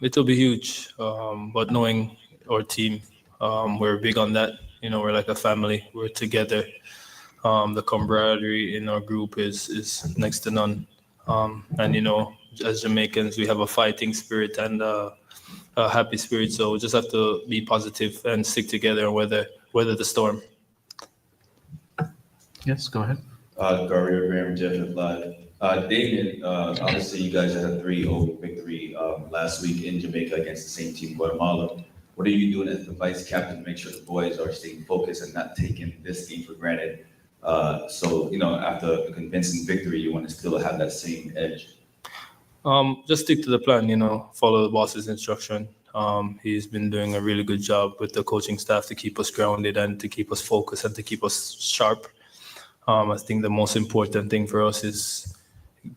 It will be huge, but knowing our team, we're big on that. We're like a family. We're together. The camaraderie in our group is next to none. And as Jamaicans, we have a fighting spirit and a happy spirit. So we just have to be positive and stick together and weather the storm. Yes, go ahead. Gabriel Graham, Jeff Live. Damien, obviously you guys had a 3-0 victory last week in Jamaica against the same team, Guatemala. What are you doing as the vice captain to make sure the boys are staying focused and not taking this game for granted? So after a convincing victory, you want to still have that same edge. Just stick to the plan, follow the boss's instruction. He's been doing a really good job with the coaching staff to keep us grounded and to keep us focused and to keep us sharp. I think the most important thing for us is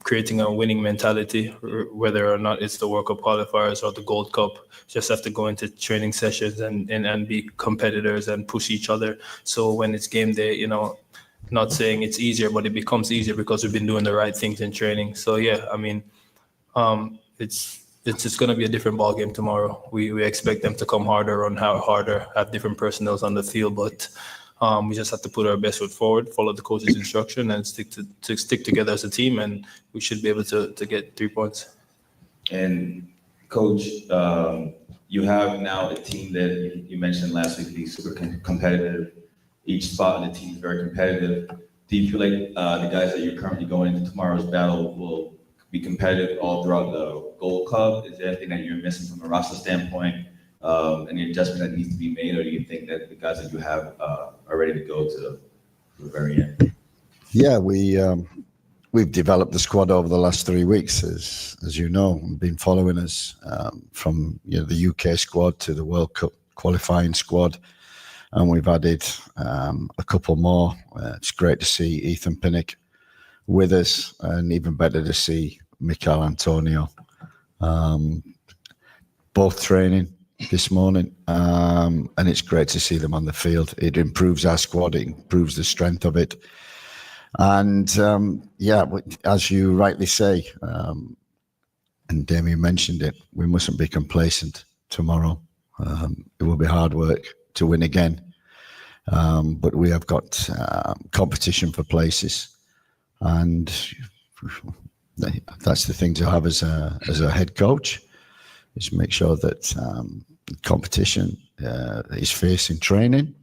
creating a winning mentality, whether or not it's the World Cup qualifiers or the Gold Cup. Just have to go into training sessions and be competitors and push each other. So when it's game day, not saying it's easier, but it becomes easier because we've been doing the right things in training. So yeah, I mean, it's just going to be a different ball game tomorrow. We expect them to come harder, run harder, have different personnels on the field, but we just have to put our best foot forward, follow the coach's instruction, and stick together as a team, and we should be able to get 3 points. And Coach, you have now a team that you mentioned last week being super competitive. Each spot on the team is very competitive. Do you feel like the guys that you're currently going into tomorrow's battle will be competitive all throughout the Gold Cup? Is there anything that you're missing from a roster standpoint? Any adjustment that needs to be made, or do you think that the guys that you have are ready to go to the very end? Yeah, we've developed the squad over the last 3 weeks, as you know, and been following us from the UK squad to the World Cup qualifying squad, and we've added a couple more. It's great to see Ethan Pinnock with us, and even better to see Mikel Antonio. Both training this morning, and it's great to see them on the field. It improves our squad, it improves the strength of it, and as you rightly say, and Damien mentioned it, we mustn't be complacent tomorrow. It will be hard work to win again, but we have got competition for places, and that's the thing to have as a head coach, is make sure that competition is fierce in training,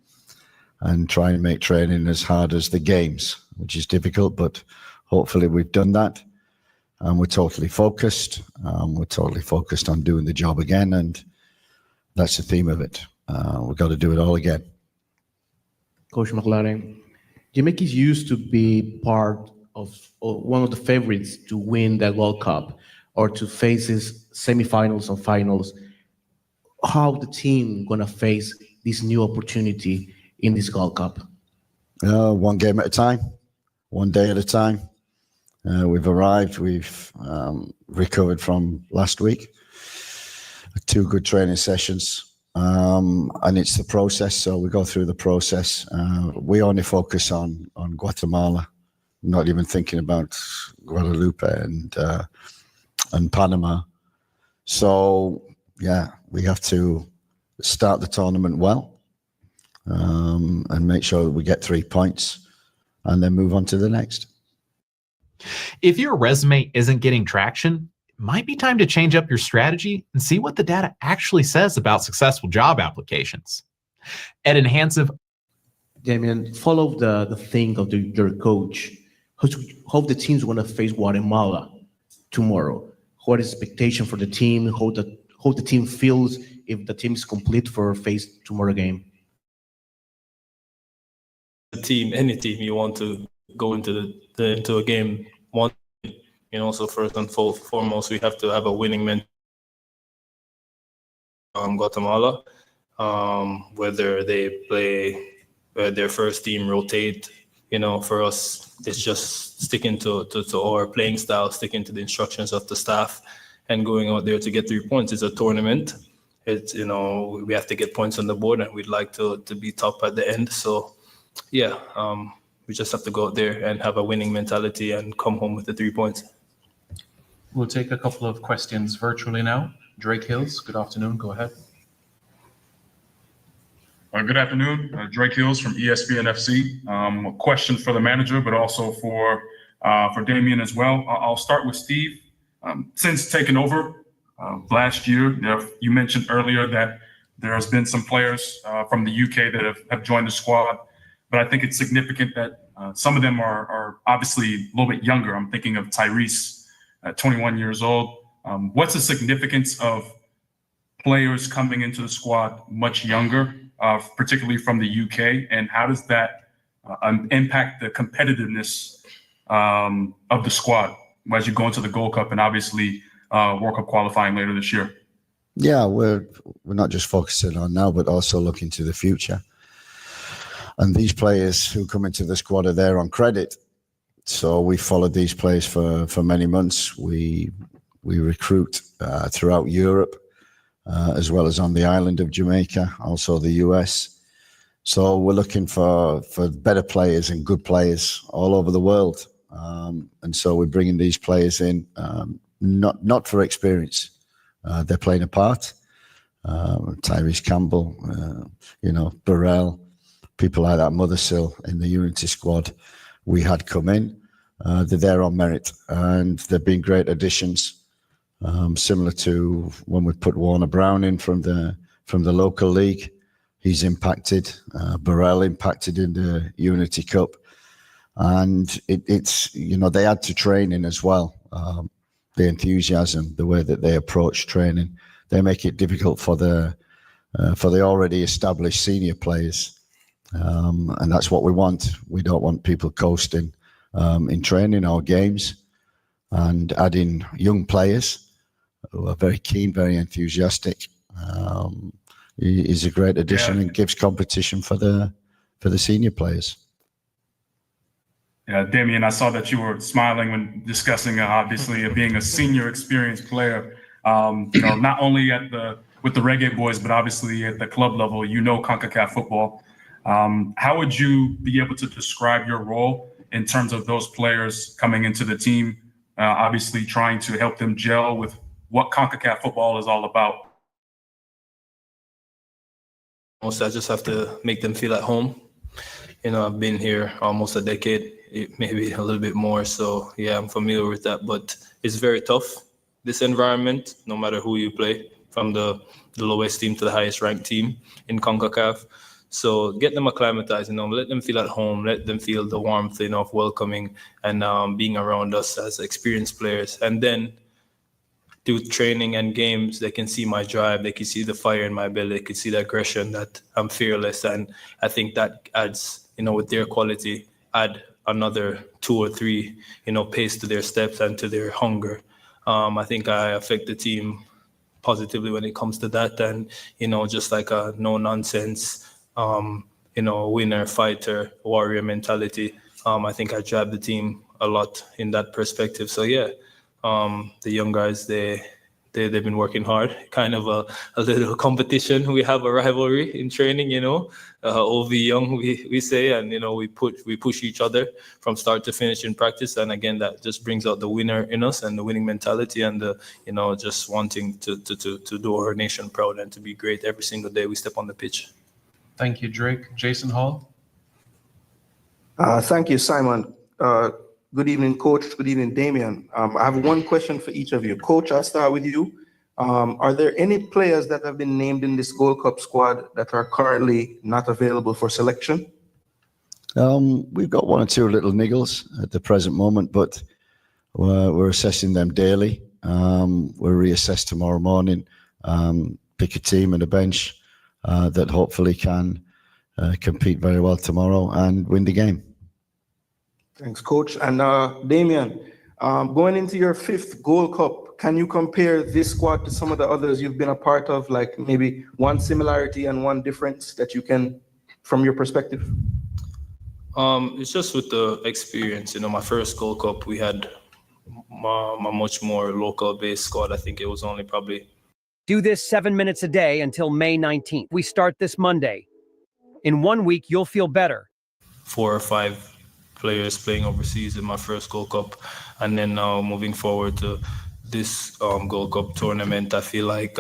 and try and make training as hard as the games, which is difficult, but hopefully we've done that, and we're totally focused. We're totally focused on doing the job again, and that's the theme of it. We've got to do it all again. Coach McLaren, Jamaica used to be part of one of the favorites to win the World Cup or to face its semifinals or finals. How the team gonna face this new opportunity in this World Cup? One game at a time, one day at a time. We've arrived. We've recovered from last week. 2 good training sessions. And it's the process, so we go through the process. We only focus on Guatemala, not even thinking about Guadalupe and Panama. So yeah, we have to start the tournament well, and make sure that we get 3 points and then move on to the next. If your resume isn't getting traction, it might be time to change up your strategy and see what the data actually says about successful job applications. At Enhansive, Damien, follow the thing of your coach. How the team's going to face Guatemala tomorrow? What is expectation for the team? How the team feels if the team is complete for face tomorrow game? Any team, you want to go into a game one. So first and foremost, we have to have a winning mentality. Guatemala, whether they play their first team rotate, for us, it's just sticking to our playing style, sticking to the instructions of the staff, and going out there to get 3 points. It's a tournament. It's we have to get points on the board, and we'd like to be top at the end. So, yeah, We just have to go out there and have a winning mentality and come home with the 3 points. We'll take a couple of questions virtually now. Drake Hills, good afternoon. Go ahead. Good afternoon. Drake Hills from ESPN FC. A question for the manager, but also for Damien as well. I'll start with Steve. Since taking over last year, you mentioned earlier that there has been some players from the UK that have joined the squad, but I think it's significant that some of them are obviously a little bit younger. I'm thinking of Tyrese, 21 years old. What's the significance of players coming into the squad much younger, particularly from the UK, and how does that impact the competitiveness of the squad as you go into the Gold Cup and obviously World Cup qualifying later this year? Yeah, we're not just focusing on now, but also looking to the future. And these players who come into the squad are there on credit. So we followed these players for many months. We recruit throughout Europe, as well as on the island of Jamaica, also the US. So we're looking for better players and good players all over the world. And so we're bringing these players in, not for experience. They're playing a part. Tyrese Campbell, Burrell, people like that, Mothersill in the Unity squad we had come in. They're there on merit, and they've been great additions. Similar to when we put Warner Brown in from the local league, he's impacted. Burrell impacted in the Unity Cup, and it's they add to training as well. The enthusiasm, the way that they approach training, they make it difficult for the already established senior players, and that's what we want. We don't want people coasting in training or games, and adding young players who are very keen, very enthusiastic is a great addition and gives competition for the senior players. Yeah, Damien, I saw that you were smiling when discussing obviously being a senior experienced player. Not only with the Reggae Boyz, but obviously at the club level, Concacaf football. How would you be able to describe your role in terms of those players coming into the team, obviously trying to help them gel with what CONCACAF football is all about? Also, I just have to make them feel at home. I've been here almost a decade, maybe a little bit more. So yeah, I'm familiar with that, but it's very tough, this environment, no matter who you play, from the lowest team to the highest ranked team in CONCACAF. So get them acclimatized, let them feel at home, let them feel the warmth, of welcoming and being around us as experienced players. And then through training and games, they can see my drive, they can see the fire in my belly, they can see the aggression, that I'm fearless. And I think that adds, with their quality, add another 2 or 3, pace to their steps and to their hunger. I think I affect the team positively when it comes to that. And, just like a no nonsense, winner, fighter, warrior mentality. I think I drive the team a lot in that perspective. So yeah, the young guys, they've been working hard, kind of a little competition. We have a rivalry in training, OV young, we say, and, we push each other from start to finish in practice. And again, that just brings out the winner in us and the winning mentality and the, just wanting to do our nation proud and to be great every single day we step on the pitch. Thank you, Drake. Jason Hall. Thank you, Simon. Good evening, Coach. Good evening, Damien. I have one question for each of you. Coach, I'll start with you. Are there any players that have been named in this Gold Cup squad that are currently not available for selection? We've got 1 or 2 little niggles at the present moment, but we're assessing them daily. We'll reassess tomorrow morning, pick a team and a bench that hopefully can compete very well tomorrow and win the game. Thanks, Coach. And Damien, going into your 5th Gold Cup, can you compare this squad to some of the others you've been a part of, like maybe one similarity and one difference that you can, from your perspective? It's just with the experience. My first Gold Cup, we had a much more local-based squad. I think it was only probably... Do this 7 minutes a day until May 19th. We start this Monday. In 1 week, you'll feel better. 4 or 5 players playing overseas in my first Gold Cup, and then now moving forward to this Gold Cup tournament, I feel like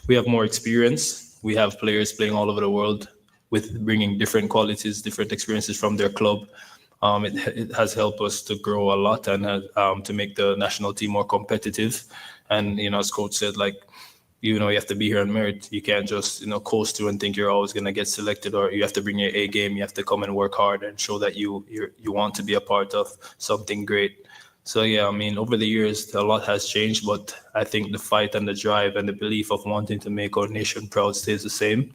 we have more experience. We have players playing all over the world with bringing different qualities, different experiences from their club. It has helped us to grow a lot and to make the national team more competitive. And, as coach said, like, you have to be here on merit. You can't just, coast through and think you're always going to get selected, or you have to bring your A game. You have to come and work hard and show that you want to be a part of something great. So, yeah, I mean, over the years, a lot has changed, but I think the fight and the drive and the belief of wanting to make our nation proud stays the same.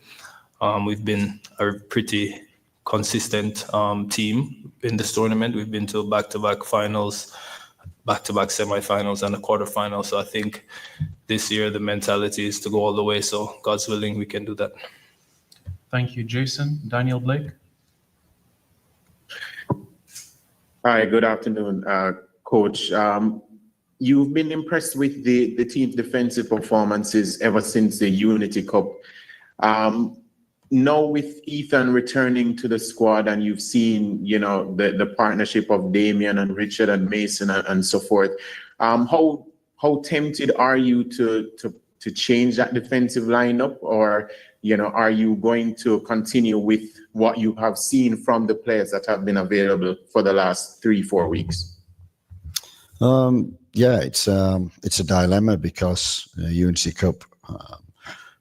We've been a pretty consistent team in this tournament. We've been to back-to-back finals, back-to-back semifinals, and a quarterfinal. So I think this year the mentality is to go all the way. So God's willing, we can do that. Thank you, Jason. Daniel Blake. Hi, good afternoon, Coach. You've been impressed with the team's defensive performances ever since the Unity Cup. Now with Ethan returning to the squad, and you've seen, the partnership of Damien and Richard and Mason and so forth, how tempted are you to change that defensive lineup, or are you going to continue with what you have seen from the players that have been available for the last 3-4 weeks? Yeah, it's a dilemma because Unity Cup.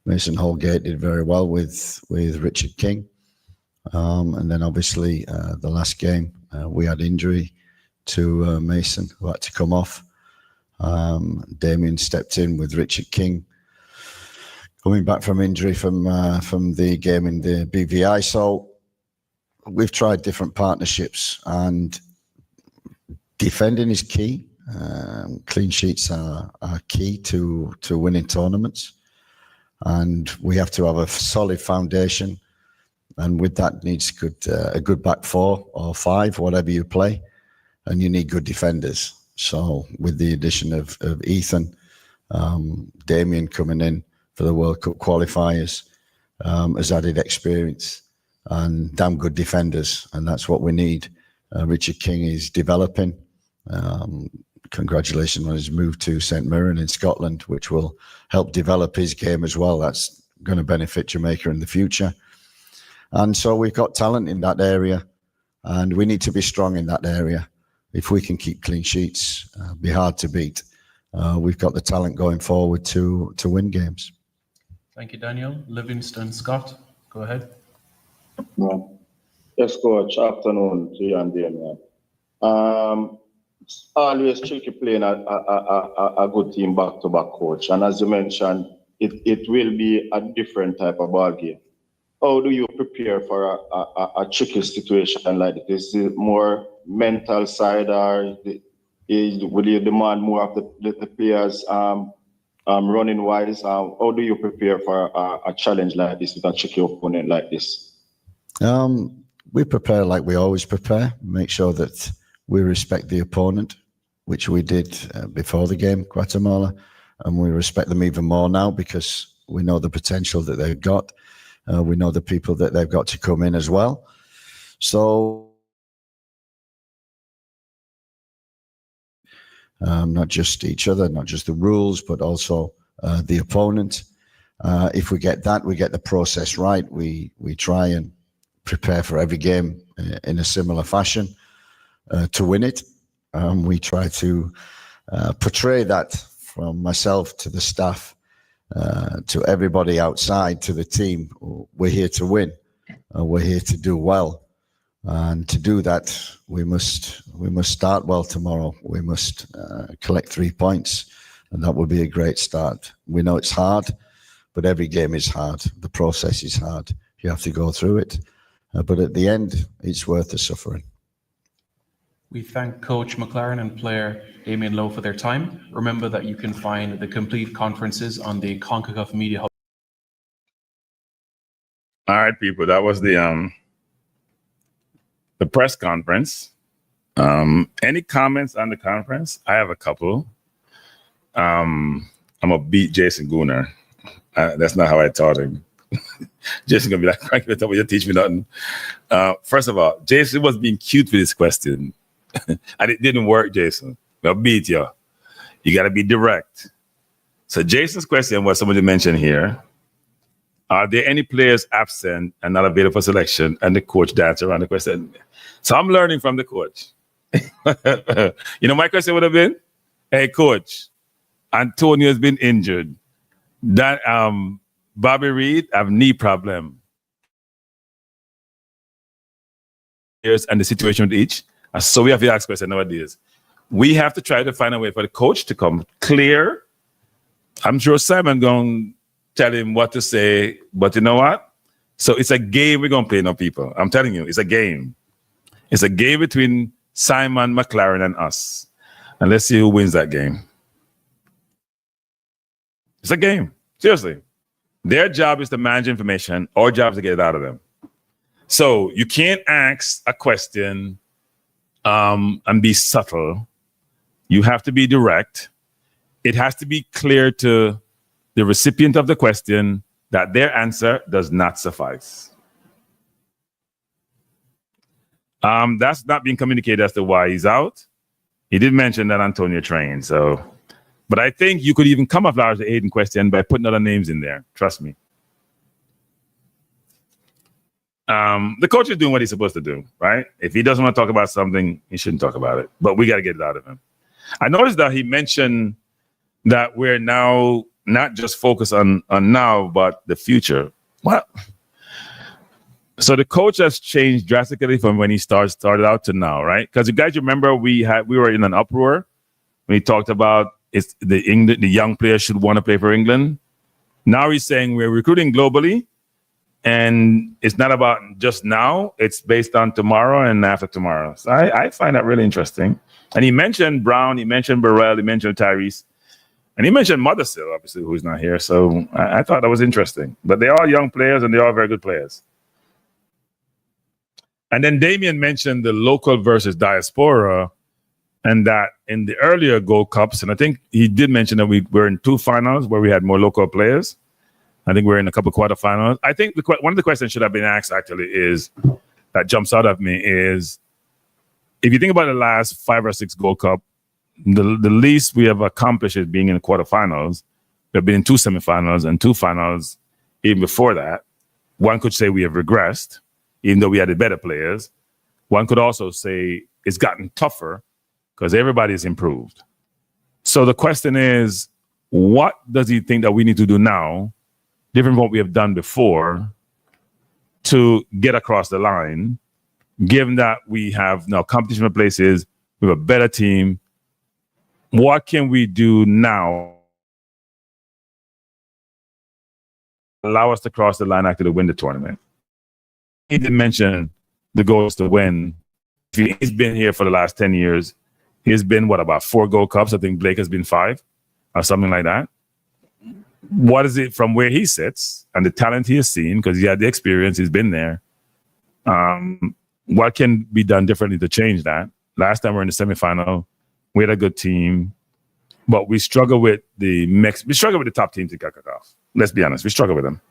Mason Holgate did very well with Richard King. And then obviously the last game, we had injury to Mason, who had to come off. Damien stepped in with Richard King, coming back from injury from the game in the BVI. So we've tried different partnerships, and defending is key. Clean sheets are key to winning tournaments. And we have to have a solid foundation, and with that needs a good back 4 or 5, whatever you play, and you need good defenders. So with the addition of Ethan, Damien coming in for the World Cup qualifiers has added experience and damn good defenders, and that's what we need. Richard King is developing. Congratulations on his move to St Mirren in Scotland, which will help develop his game as well. That's going to benefit Jamaica in the future. And so we've got talent in that area, and we need to be strong in that area. If we can keep clean sheets, be hard to beat. We've got the talent going forward to win games. Thank you, Daniel. Livingston Scott, go ahead. Yes, Coach. Afternoon to you and Damien. It's always tricky playing a good team back-to-back, Coach. And as you mentioned, it will be a different type of ball game. How do you prepare for a tricky situation like this? Is it more mental side, or will you demand more of the players running wise? How do you prepare for a challenge like this with a tricky opponent like this? We prepare like we always prepare. Make sure that we respect the opponent, which we did before the game, Guatemala, and we respect them even more now because we know the potential that they've got. We know the people that they've got to come in as well. So not just each other, not just the rules, but also the opponent. If we get that, we get the process right. We try and prepare for every game in a similar fashion. To win it. We try to portray that from myself to the staff, to everybody outside, to the team. We're here to win. We're here to do well. And to do that, we must start well tomorrow. We must collect 3 points, and that will be a great start. We know it's hard, but every game is hard. The process is hard. You have to go through it. But at the end, it's worth the suffering. We thank Coach McLaren and player Damien Lowe for their time. Remember that you can find the complete conferences on the Concacaf Media Hub. All right, people, that was the press conference. Any comments on the conference? I have a couple. I'm gonna beat Jason Gooner. That's not how I taught him. Jason gonna be like, Frank, you teach me nothing. First of all, Jason was being cute with his question, and it didn't work, Jason. I'll beat you. You gotta be direct. So Jason's question was somebody mentioned here. Are there any players absent and not available for selection? And the coach danced around the question. So I'm learning from the coach. My question would have been, hey, coach, Antonio has been injured. That Bobby Reed have knee problem. And the situation with each. And so we have to ask questions nowadays. We have to try to find a way for the coach to come clear. I'm sure Simon going to tell him what to say, but you know what? So it's a game we're going to play now, people. I'm telling you, it's a game. It's a game between Simon, McLaren, and us. And let's see who wins that game. It's a game. Seriously. Their job is to manage information. Our job is to get it out of them. So you can't ask a question and be subtle. You have to be direct. It has to be clear to the recipient of the question that their answer does not suffice. That's not being communicated as to why he's out. He did mention that Antonio trained, so. But I think you could even camouflage the Hayden question by putting other names in there. Trust me. The coach is doing what he's supposed to do, right? If he doesn't want to talk about something, he shouldn't talk about it. But we got to get it out of him. I noticed that he mentioned that we're now not just focused on now, but the future. What? So the coach has changed drastically from when he started out to now, right? Because you guys remember we were in an uproar when he talked about the young players should want to play for England. Now he's saying we're recruiting globally, and it's not about just now. It's based on tomorrow and after tomorrow. So I find that really interesting. And he mentioned Brown, he mentioned Burrell, he mentioned Tyrese, and he mentioned Mothersill, obviously, who's not here. So I thought that was interesting. But they're all young players, and they're all very good players. And then Damien mentioned the local versus diaspora, and that in the earlier Gold Cups, and I think he did mention that we were in 2 finals where we had more local players. I think we're in a couple of quarterfinals. I think one of the questions should have been asked, actually, is that jumps out at me is, if you think about the last 5 or 6 Gold Cup, the least we have accomplished is being in the quarterfinals. We've been in 2 semifinals and 2 finals even before that. One could say we have regressed, even though we had the better players. One could also say it's gotten tougher because everybody's improved. So the question is, what does he think that we need to do now, different from what we have done before, to get across the line, given that we have now competition for places, we have a better team? What can we do now allow us to cross the line after to win the tournament? He did mention the goal is to win. He's been here for the last 10 years. He's been, about 4 Gold Cups? I think Blake has been 5 or something like that. What is it from where he sits and the talent he has seen, because he had the experience, he's been there. What can be done differently to change that? Last time we were in the semifinal, we had a good team, but we struggle with the top teams in Concacaf. Let's be honest, we struggle with them.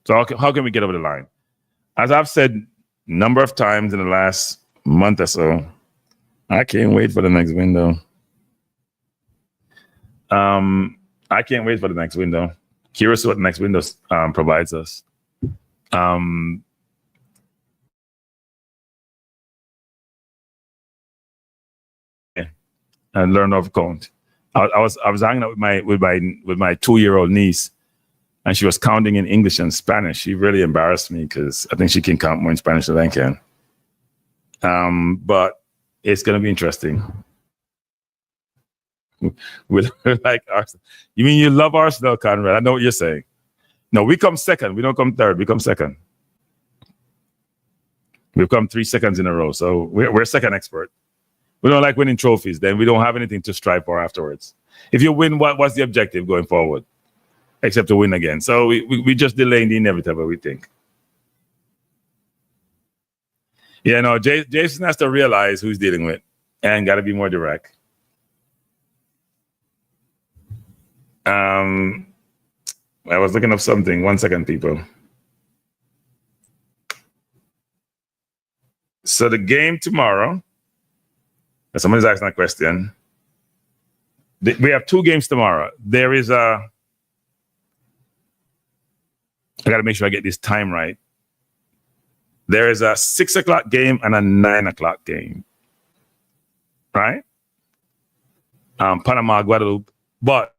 So how can we get over the line? As I've said a number of times in the last month or so, I can't wait for the next window. I can't wait for the next window. Curious what the next window provides us. And learn off count. I was hanging out with my 2-year-old niece, and she was counting in English and Spanish. She really embarrassed me because I think she can count more in Spanish than I can. But it's going to be interesting. We like Arsenal. You mean you love Arsenal, Conrad? I know what you're saying. No, we come second. We don't come third. We come second. We've come 3 seconds in a row. So we're second expert. We don't like winning trophies. Then we don't have anything to strive for afterwards. If you win, what's the objective going forward? Except to win again. So we just delaying the inevitable, we think. Yeah, no, Jason has to realize who he's dealing with and got to be more direct. I was looking up something. 1 second, people. So the game tomorrow, somebody's asking a question. We have 2 games tomorrow. There is I got to make sure I get this time right. There is a 6 o'clock game and a 9 o'clock game, right? Panama, Guadeloupe. But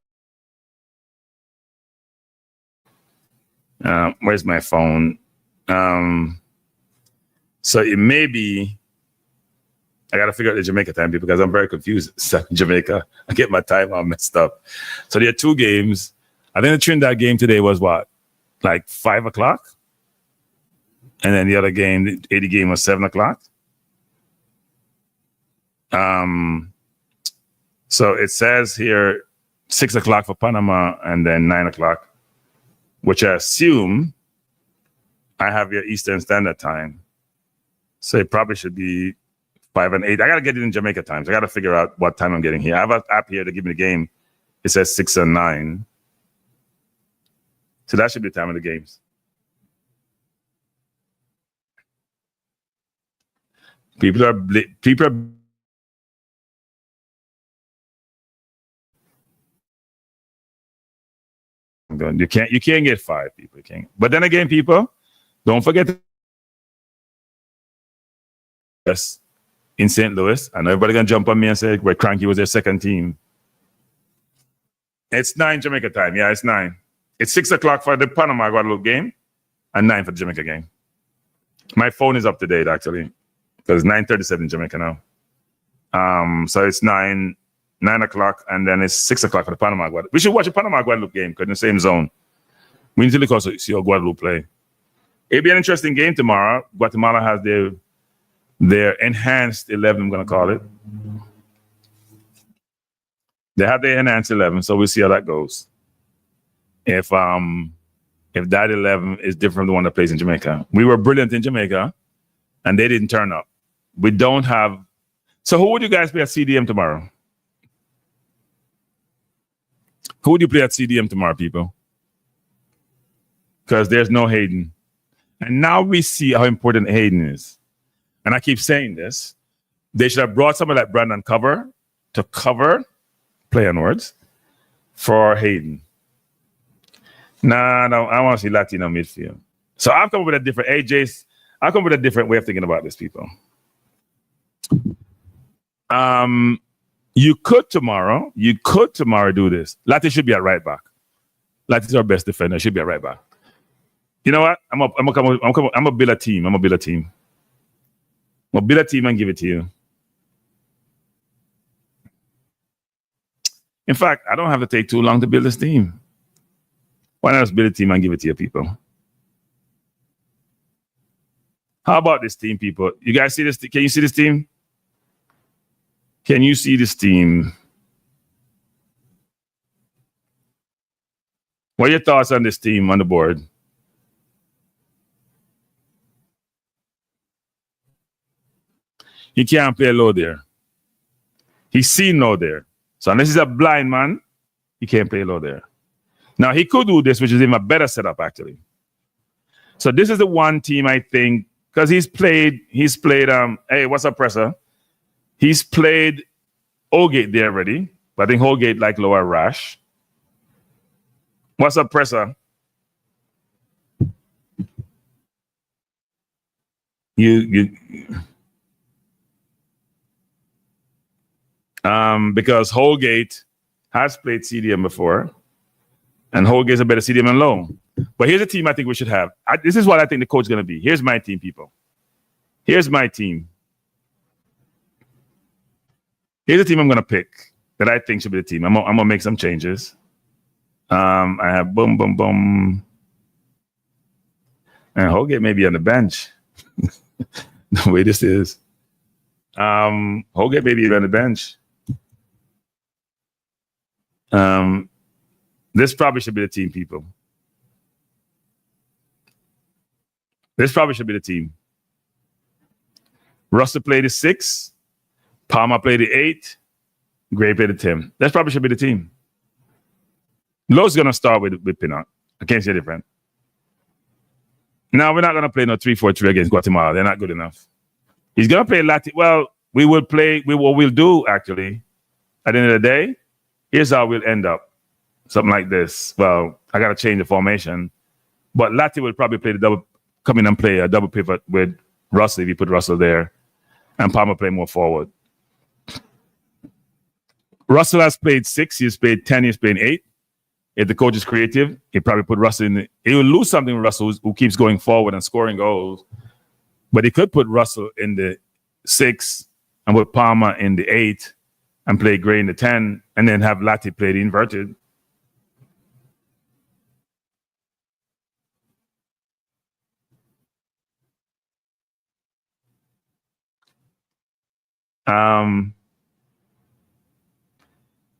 where's my phone? So it may be, I got to figure out the Jamaica time because I'm very confused. Jamaica, I get my time all messed up. So there are 2 games. I think the Trinidad game today was what? Like 5 o'clock? And then the other game, the 80 game was 7 o'clock. So it says here 6 o'clock for Panama and then 9 o'clock, which I assume I have your Eastern Standard Time. So it probably should be 5 and 8. I got to get it in Jamaica time. So I got to figure out what time I'm getting here. I have an app here to give me the game. It says 6 and 9. So that should be the time of the games. People are you can't get 5 people. You can't. But then again, people, don't forget yes, in St. Louis. I know everybody gonna jump on me and say where Cranky was their second team. It's 9 Jamaica time. Yeah, it's 9. It's 6 o'clock for the Panama Guadeloupe game and 9 for the Jamaica game. My phone is up to date actually. Because it's 9:37 Jamaica now. So it's 9 o'clock, and then it's 6 o'clock for the Panama Guadeloupe. We should watch a Panama Guadeloupe game because in the same zone. We need to look also see how Guadeloupe play. It'll be an interesting game tomorrow. Guatemala has their enhanced 11, I'm gonna call it. They have their enhanced 11, so we'll see how that goes. If that 11 is different from the one that plays in Jamaica. We were brilliant in Jamaica, and they didn't turn up. We don't have. So who would you guys play at CDM tomorrow? Who would you play at CDM tomorrow, people? Because there's no Hayden. And now we see how important Hayden is. And I keep saying this. They should have brought somebody like Brandon Cover to cover, play on words, for Hayden. No, I want to see Latino midfield. So I've come up with a different I'll come up with a different way of thinking about this, people. You could tomorrow do this. Latte should be at right back. Latte's our best defender. Should be at right back. You know what? I'm gonna build a team. I'm gonna build a team and give it to you. In fact, I don't have to take too long to build this team. Why not just build a team and give it to your people? How about this team, people? You guys see this? Can you see this team? Can you see this team? What are your thoughts on this team on the board? He can't play low there. He's seen low there. So unless he's a blind man, he can't play low there. Now he could do this, which is even a better setup actually. So this is the one team I think, because he's played, hey, what's up, Presser? He's played Holgate there already, but I think Holgate like lower Rash. What's up, Presser? Because Holgate has played CDM before, and Holgate's a better CDM and low. But here's a team I think we should have. This is what I think the coach is going to be. Here's my team, people. Here's my team. Here's the team I'm going to pick that I think should be the team. I'm going to make some changes. I have boom, boom, boom. And Holgate may be on the bench. The way this is. Holgate may be on the bench. This probably should be the team, people. This probably should be the team. Russell played the 6. Palmer played the 8. Gray played the 10. That probably should be the team. Low's going to start with Pinnock. I can't see a difference. Now, we're not going to play no 3-4-3 against Guatemala. They're not good enough. He's going to play Latin. Well, we will play. What we'll do, actually, at the end of the day, here's how we'll end up. Something like this. Well, I got to change the formation. But Latin will probably come in and play a double pivot with Russell if you put Russell there. And Palmer play more forward. Russell has played 6. He's played 10. He's played 8. If the coach is creative, he probably put Russell in. He will lose something with Russell, who keeps going forward and scoring goals. But he could put Russell in the 6 and put Palmer in the 8 and play Gray in the 10 and then have Latti play the inverted.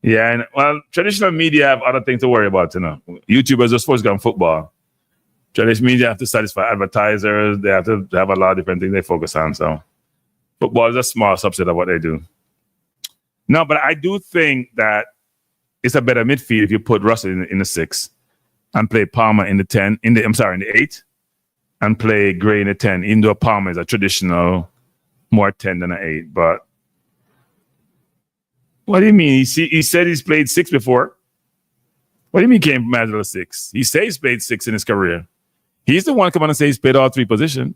Yeah, and well, traditional media have other things to worry about, you know. YouTubers are supposed to go on football. Traditional media have to satisfy advertisers. They have to have a lot of different things they focus on. So football is a small subset of what they do. No, but I do think that it's a better midfield if you put Russell in the 6 and play Palmer in the 10, in the 8, and play Gray in the 10. Even though Palmer is a traditional more 10 than an 8, but what do you mean? He said he's played 6 before. What do you mean he came from Madrid 6? He says he's played 6 in his career. He's the one come on and say he's played all 3 positions.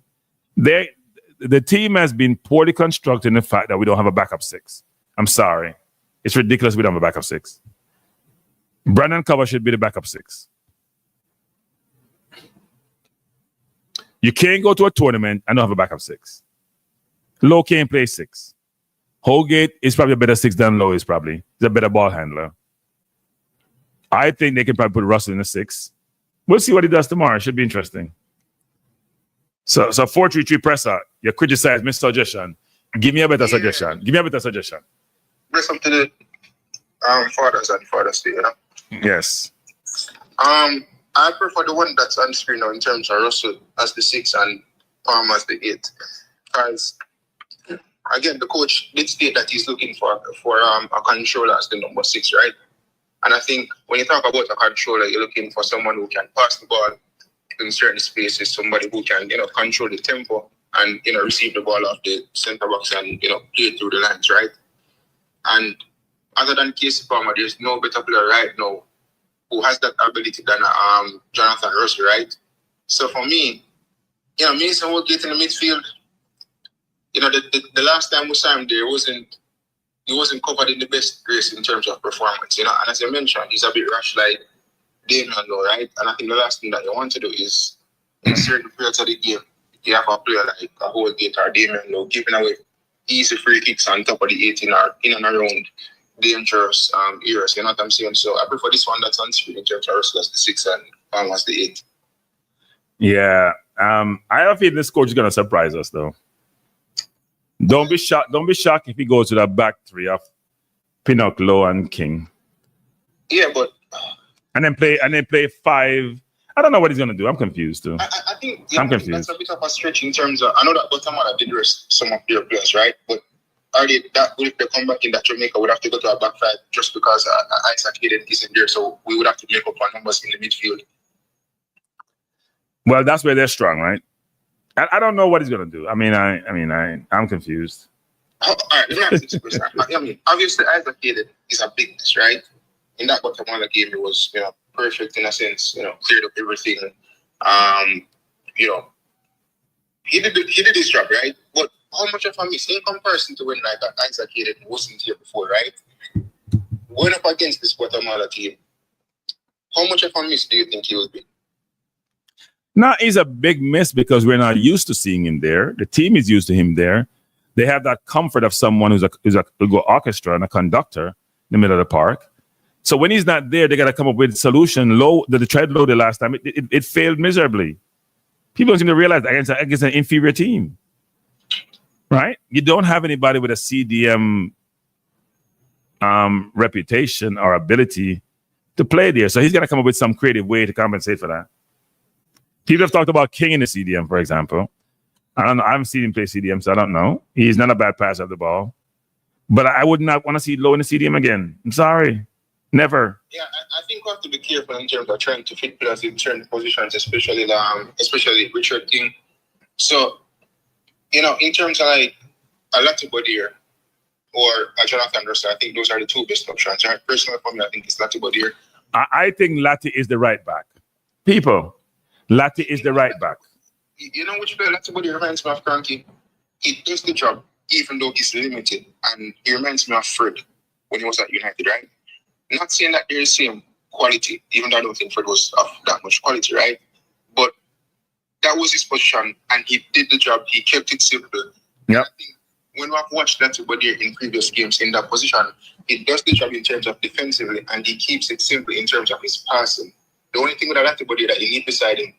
The team has been poorly constructed in the fact that we don't have a backup 6. I'm sorry. It's ridiculous we don't have a backup 6. Brandon Cover should be the backup 6. You can't go to a tournament and don't have a backup 6. Lowe can't play 6. Holgate is probably a better 6 than Lowe is probably. He's a better ball handler. I think they can probably put Russell in the 6. We'll see what he does tomorrow. It should be interesting. So 4-3-3 presser. You criticize my suggestion. Give me a better suggestion. Bless up to the fathers and Father's Day, you know? Yes. I prefer the one that's on screen now in terms of Russell as the 6 and Palmer as the 8. Because again, the coach did state that he's looking for a controller as the number 6, right? And I think when you talk about a controller, you're looking for someone who can pass the ball in certain spaces, somebody who can, control the tempo and, receive the ball off the center box and, play through the lines, right? And other than Casey Palmer, there's no better player right now who has that ability than Jonathan Russell, right? So for me, Mason Woodgate in the midfield, the last time we saw him there, he wasn't covered in the best grace in terms of performance, And as I mentioned, he's a bit rash like Damien Lowe, right? And I think the last thing that you want to do is in certain periods of the game, you have a player like a Holgate or Damien Lowe giving away easy free kicks on top of the 18 or in and around dangerous areas, you know what I'm saying? So I prefer this one that's on screen in terms of Russell as the 6 and Palmer as the 8. Yeah. I have a feeling this coach is going to surprise us, though. Don't be shocked if he goes to that back 3 of Pinnock, Lowe, and King. Yeah, but and then play 5. I don't know what he's gonna do. I'm confused too. I think I'm confused. That's a bit of a stretch in terms of. I know that Guatemala did rest some of their players, right? But will they come back in that Jamaica would have to go to a back 5 just because Isaac Hayden isn't there, so we would have to make up our numbers in the midfield. Well, that's where they're strong, right? I don't know what he's gonna do. I'm confused. All right, let me ask this question. Obviously, Isaac Hayden is a bigness, right? In that Guatemala game, it was perfect in a sense. Cleared up everything. He did his job, right? But how much of a miss in comparison to when Isaac Hayden wasn't here before, right? Going up against this Guatemala team, how much of a miss do you think he will be? No, he's a big miss because we're not used to seeing him there. The team is used to him there. They have that comfort of someone who's a orchestra and a conductor in the middle of the park. So when he's not there, they got to come up with a solution. They tried Lowe the last time. It failed miserably. People don't seem to realize that against an inferior team, right? You don't have anybody with a CDM reputation or ability to play there. So he's got to come up with some creative way to compensate for that. People have talked about King in the CDM, for example. I don't know. I haven't seen him play CDM, so I don't know. He's not a bad passer of the ball. But I would not want to see Lowe in the CDM again. I'm sorry. Never. Yeah, I think we have to be careful in terms of trying to fit players in certain positions, especially Richard King. So, in terms of like a Latibodier or a Jonathan Russell, I think those are the two best options. Right? Personally, for me, I think it's Latibodier. I think Lati is the right back. People, Lati is the right back. You know which player Latibodier reminds me of, Cranky? He does the job, even though he's limited. And he reminds me of Fred when he was at United, right? Not saying that there is same quality, even though I don't think Fred was of that much quality, right? But that was his position, and he did the job. He kept it simple. Yeah. I think when I've watched Latibodier in previous games in that position, he does the job in terms of defensively, and he keeps it simple in terms of his passing. The only thing with Latibodier that you need beside him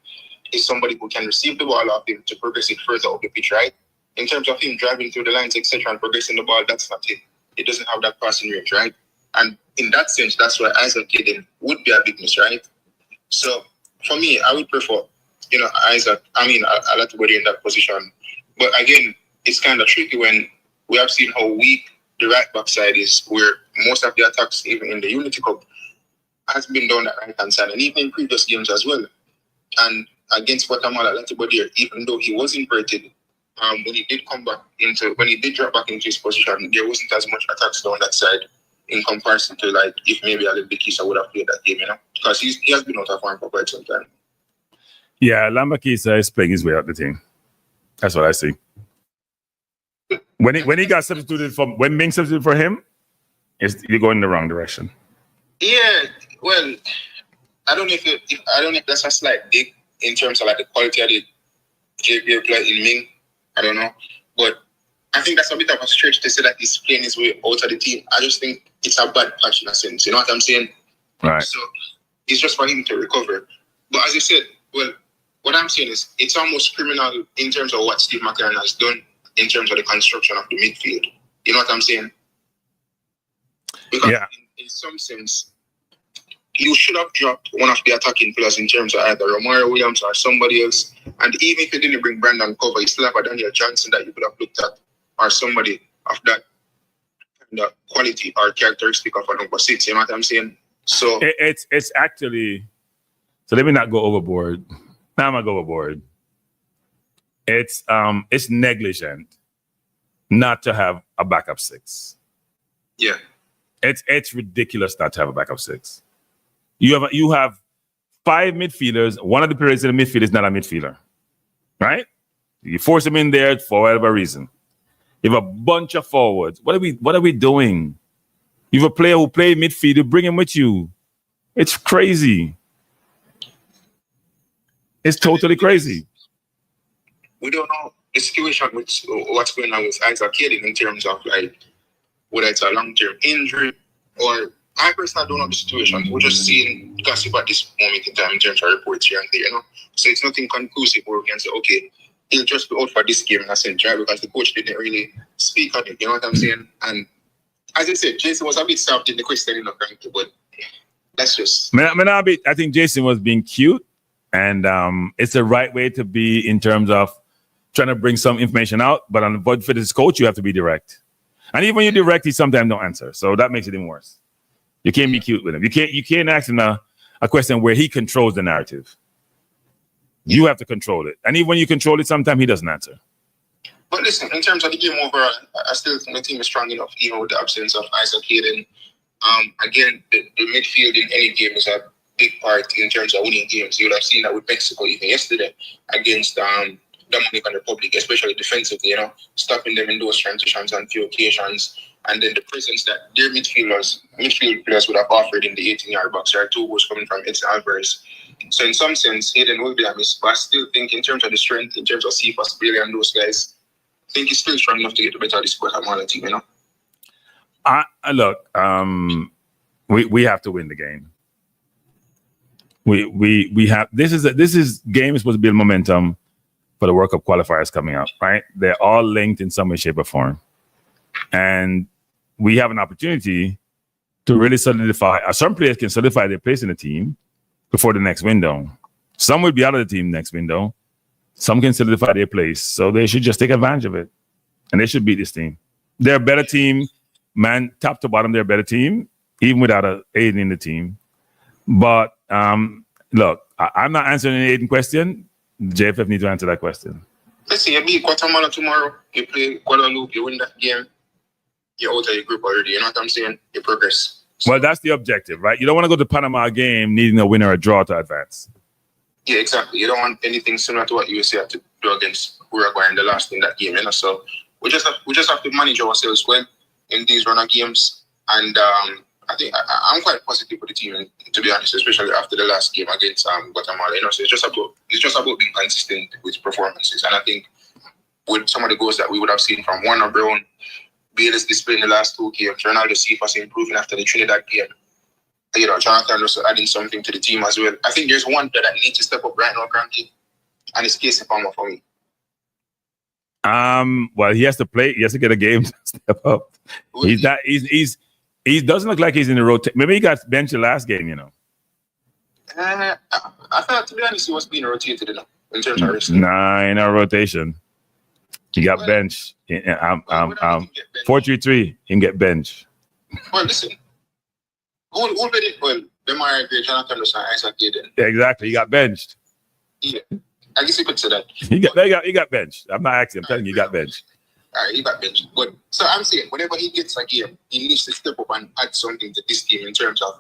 is somebody who can receive the ball off him to progress it further up the pitch, right? In terms of him driving through the lines, etc., and progressing the ball, that's not it. He doesn't have that passing range, right? And in that sense, that's why Isaac Hayden would be a big miss, right? So for me, I would prefer, Latibodier in that position. But again, it's kind of tricky when we have seen how weak the right back side is, where most of the attacks, even in the Unity Cup, has been done at right hand side, and even in previous games as well. And against Guatemala, Latibodier, even though he was inverted, when he did drop back into his position, there wasn't as much attacks down that side in comparison to like if maybe Alec Bekisa would have played that game, because he has been out of form for quite some time. Yeah, Lambakisa is playing his way out the team. That's what I see. When he got substituted when Ming substituted for him, you're going in the wrong direction. Yeah, well, I don't know if that's a slight dig in terms of like the quality of the JPL player in Ming. I don't know, but I think that's a bit of a stretch to say that he's playing his way out of the team. I just think it's a bad patch in a sense. You know what I'm saying? Right. So it's just for him to recover. But as I said, well, what I'm saying is it's almost criminal in terms of what Steve McLaren has done in terms of the construction of the midfield. You know what I'm saying? Because in some sense, you should have dropped one of the attacking players in terms of either Romario Williams or somebody else. And even if you didn't bring Brandon Cover, you still have a Daniel Johnson that you could have looked at, or somebody of that quality or characteristic of a number 6. You know what I'm saying? So it's actually, so let me not go overboard. Now I'm gonna go overboard. It's negligent not to have a backup 6. Yeah. It's ridiculous not to have a backup 6. You have 5 midfielders. One of the players in the midfield is not a midfielder, right? You force him in there for whatever reason. You have a bunch of forwards. What are we doing? You have a player who plays midfield. You bring him with you. It's crazy. It's totally crazy. We don't know the situation with what's going on with Isaac Hayden in terms of like whether it's a long-term injury or. I personally don't know the situation. We're just seeing gossip at this moment in time in terms of reports here and there, So it's nothing conclusive where we can say, okay, he'll just be out for this game in a sense, right? Because the coach didn't really speak on it, you know what I'm saying? And as I said, Jason was a bit soft in the question, but that's just... I think Jason was being cute, and it's the right way to be in terms of trying to bring some information out, but for this coach, you have to be direct. And even when you're direct, he sometimes don't answer, so that makes it even worse. You can't be cute with him. You can't ask him a question where he controls the narrative. You have to control it. And even when you control it, sometimes he doesn't answer. But listen, in terms of the game overall, I still think the team is strong enough, even with the absence of Isaac Hayden. Again, the midfield in any game is a big part in terms of winning games. You would have seen that with Mexico even yesterday against Dominican Republic, especially defensively, stopping them in those transitions on few occasions. And then the presence that their midfield players would have offered in the 18-yard box, right? 2 goals coming from Edson Alvarez. So in some sense, Hayden will be a miss. But I still think in terms of the strength, in terms of Cephas, Bailey, and those guys, I think he's still strong enough to get the better of this Guatemala team, Look, we have to win the game. We have this game is supposed to build momentum for the World Cup qualifiers coming up, right? They're all linked in some way, shape, or form. And we have an opportunity to really solidify. Some players can solidify their place in the team before the next window. Some will be out of the team next window. Some can solidify their place. So they should just take advantage of it. And they should beat this team. They're a better team. Man, top to bottom, they're a better team. even without a Hayden in the team. But look, I'm not answering the Hayden question. JFF needs to answer that question. Listen, you beat Guatemala tomorrow, you play Guadalupe, you win that game, you're out of your group already. You know what I'm saying? You progress. Well, that's the objective, right? You don't want to go to Panama game needing a win or a draw to advance. Yeah, exactly. You don't want anything similar to what USA had to do against Uruguay in the last in that game, you know. So we just have to manage ourselves well in these run of games. And I think I'm quite positive for the team, to be honest, especially after the last game against Guatemala. You know, so it's just about being consistent with performances. And I think with some of the goals that we would have seen from Warner Brown, Bayless display in the last 2 games, Ronaldo Cephas improving after the Trinidad game. You know, Jonathan Russell adding something to the team as well. I think there's one player that needs to step up right now, currently, and it's Casey Palmer for me. Well, he has to play. He has to get a game to step up. He doesn't look like he's in the rotation. Maybe he got benched the last game, you know. I thought, to be honest, he was being rotated enough in terms of risk. Nah, in our rotation. He got benched. 4-3-3. He can get benched. Well, listen. Who did it? Well, Demar Gray, Jonathan Russell, Isaac Hayden. Yeah, exactly. He got benched. Yeah. I guess you could say that. He got benched. I'm not asking. I'm telling you, he got benched. All right, he got benched. But so I'm saying, whenever he gets a game, he needs to step up and add something to this team in terms of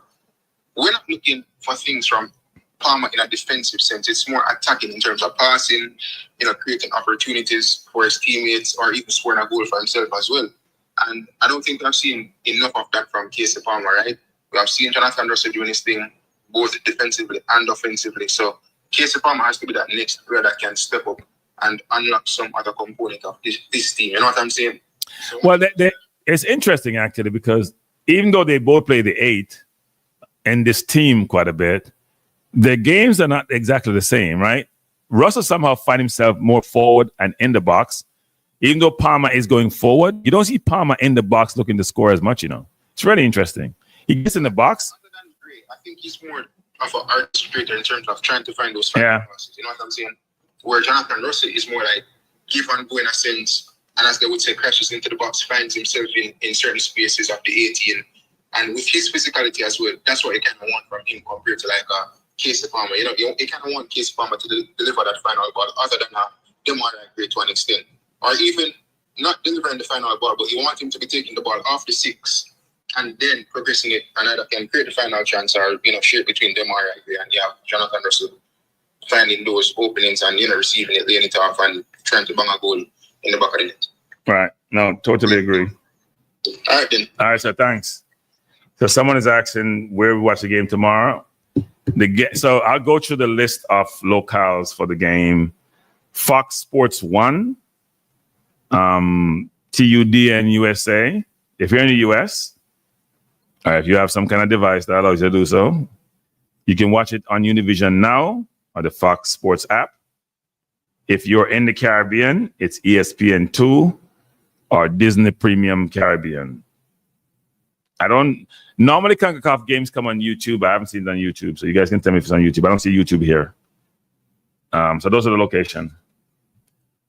we're not looking for things from Palmer in a defensive sense. It's more attacking in terms of passing, you know, creating opportunities for his teammates or even scoring a goal for himself as well. And I don't think I've seen enough of that from Casey Palmer, right? We have seen Jonathan Russell doing his thing both defensively and offensively. So Casey Palmer has to be that next player that can step up and unlock some other component of this team. You know what I'm saying? So, well, it's interesting, actually, because even though they both play the 8 in this team quite a bit, the games are not exactly the same, right? Russell somehow finds himself more forward and in the box. Even though Palmer is going forward, you don't see Palmer in the box looking to score as much, you know. It's really interesting. He gets in the box. Other than Gray, I think he's more of an artist in terms of trying to find those final passes. You know what I'm saying? Where Jonathan Russell is more like give and go in a sense, and as they would say, crashes into the box, finds himself in certain spaces of the 18. And with his physicality as well, that's what you kind of want from him compared to like Casey Palmer. You know, you kind of want Casey Palmer to deliver that final ball, other than Demar Gray to an extent. Or even not delivering the final ball, but you want him to be taking the ball off the 6 and then progressing it and either can create the final chance or, you know, share between Demar Gray and you have Jonathan Russell finding those openings and, you know, receiving it, laying it off and trying to bang a goal in the back of the net. Right. No, totally agree. All right, then. All right, so thanks. So someone is asking where we watch the game tomorrow. So I'll go through the list of locales for the game. Fox Sports 1, TUDN USA. If you're in the US, if you have some kind of device that allows you to do so, you can watch it on Univision Now or the Fox Sports app. If you're in the Caribbean, it's ESPN2 or Disney Premium Caribbean. Normally Concacaf games come on YouTube. I haven't seen it on YouTube, so you guys can tell me if it's on YouTube. I don't see YouTube here. So those are the location.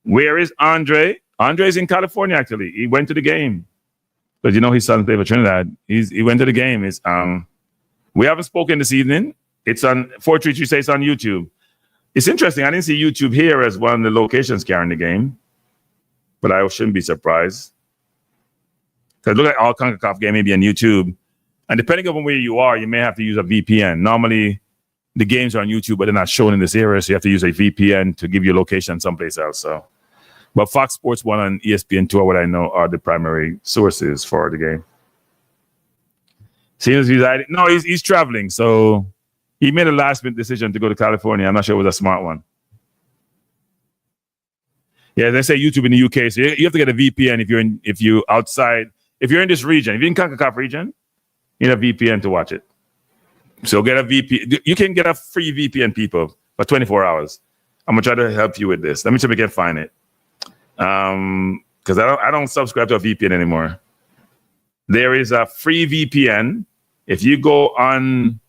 Where is Andre? Andre's in California, actually. He went to the game. But you know his son played for Trinidad. He went to the game. We haven't spoken this evening. It's on 433 says on YouTube. It's interesting. I didn't see YouTube here as one of the locations carrying the game, but I shouldn't be surprised. Because look at all Concacaf game maybe on YouTube, and depending on where you are, you may have to use a VPN. Normally, the games are on YouTube, but they're not shown in this area, so you have to use a VPN to give you a location someplace else. So, but Fox Sports 1 and ESPN2 are what I know are the primary sources for the game. Seems he's traveling, so he made a last-minute decision to go to California. I'm not sure it was a smart one. Yeah, they say YouTube in the UK, so you have to get a VPN if you're outside. If you're in this region, if you're in Concacaf region, you need a VPN to watch it. So get a VPN. You can get a free VPN, people, for 24 hours. I'm gonna try to help you with this. Let me see if we can find it. Because I don't subscribe to a VPN anymore. There is a free VPN. If you go on,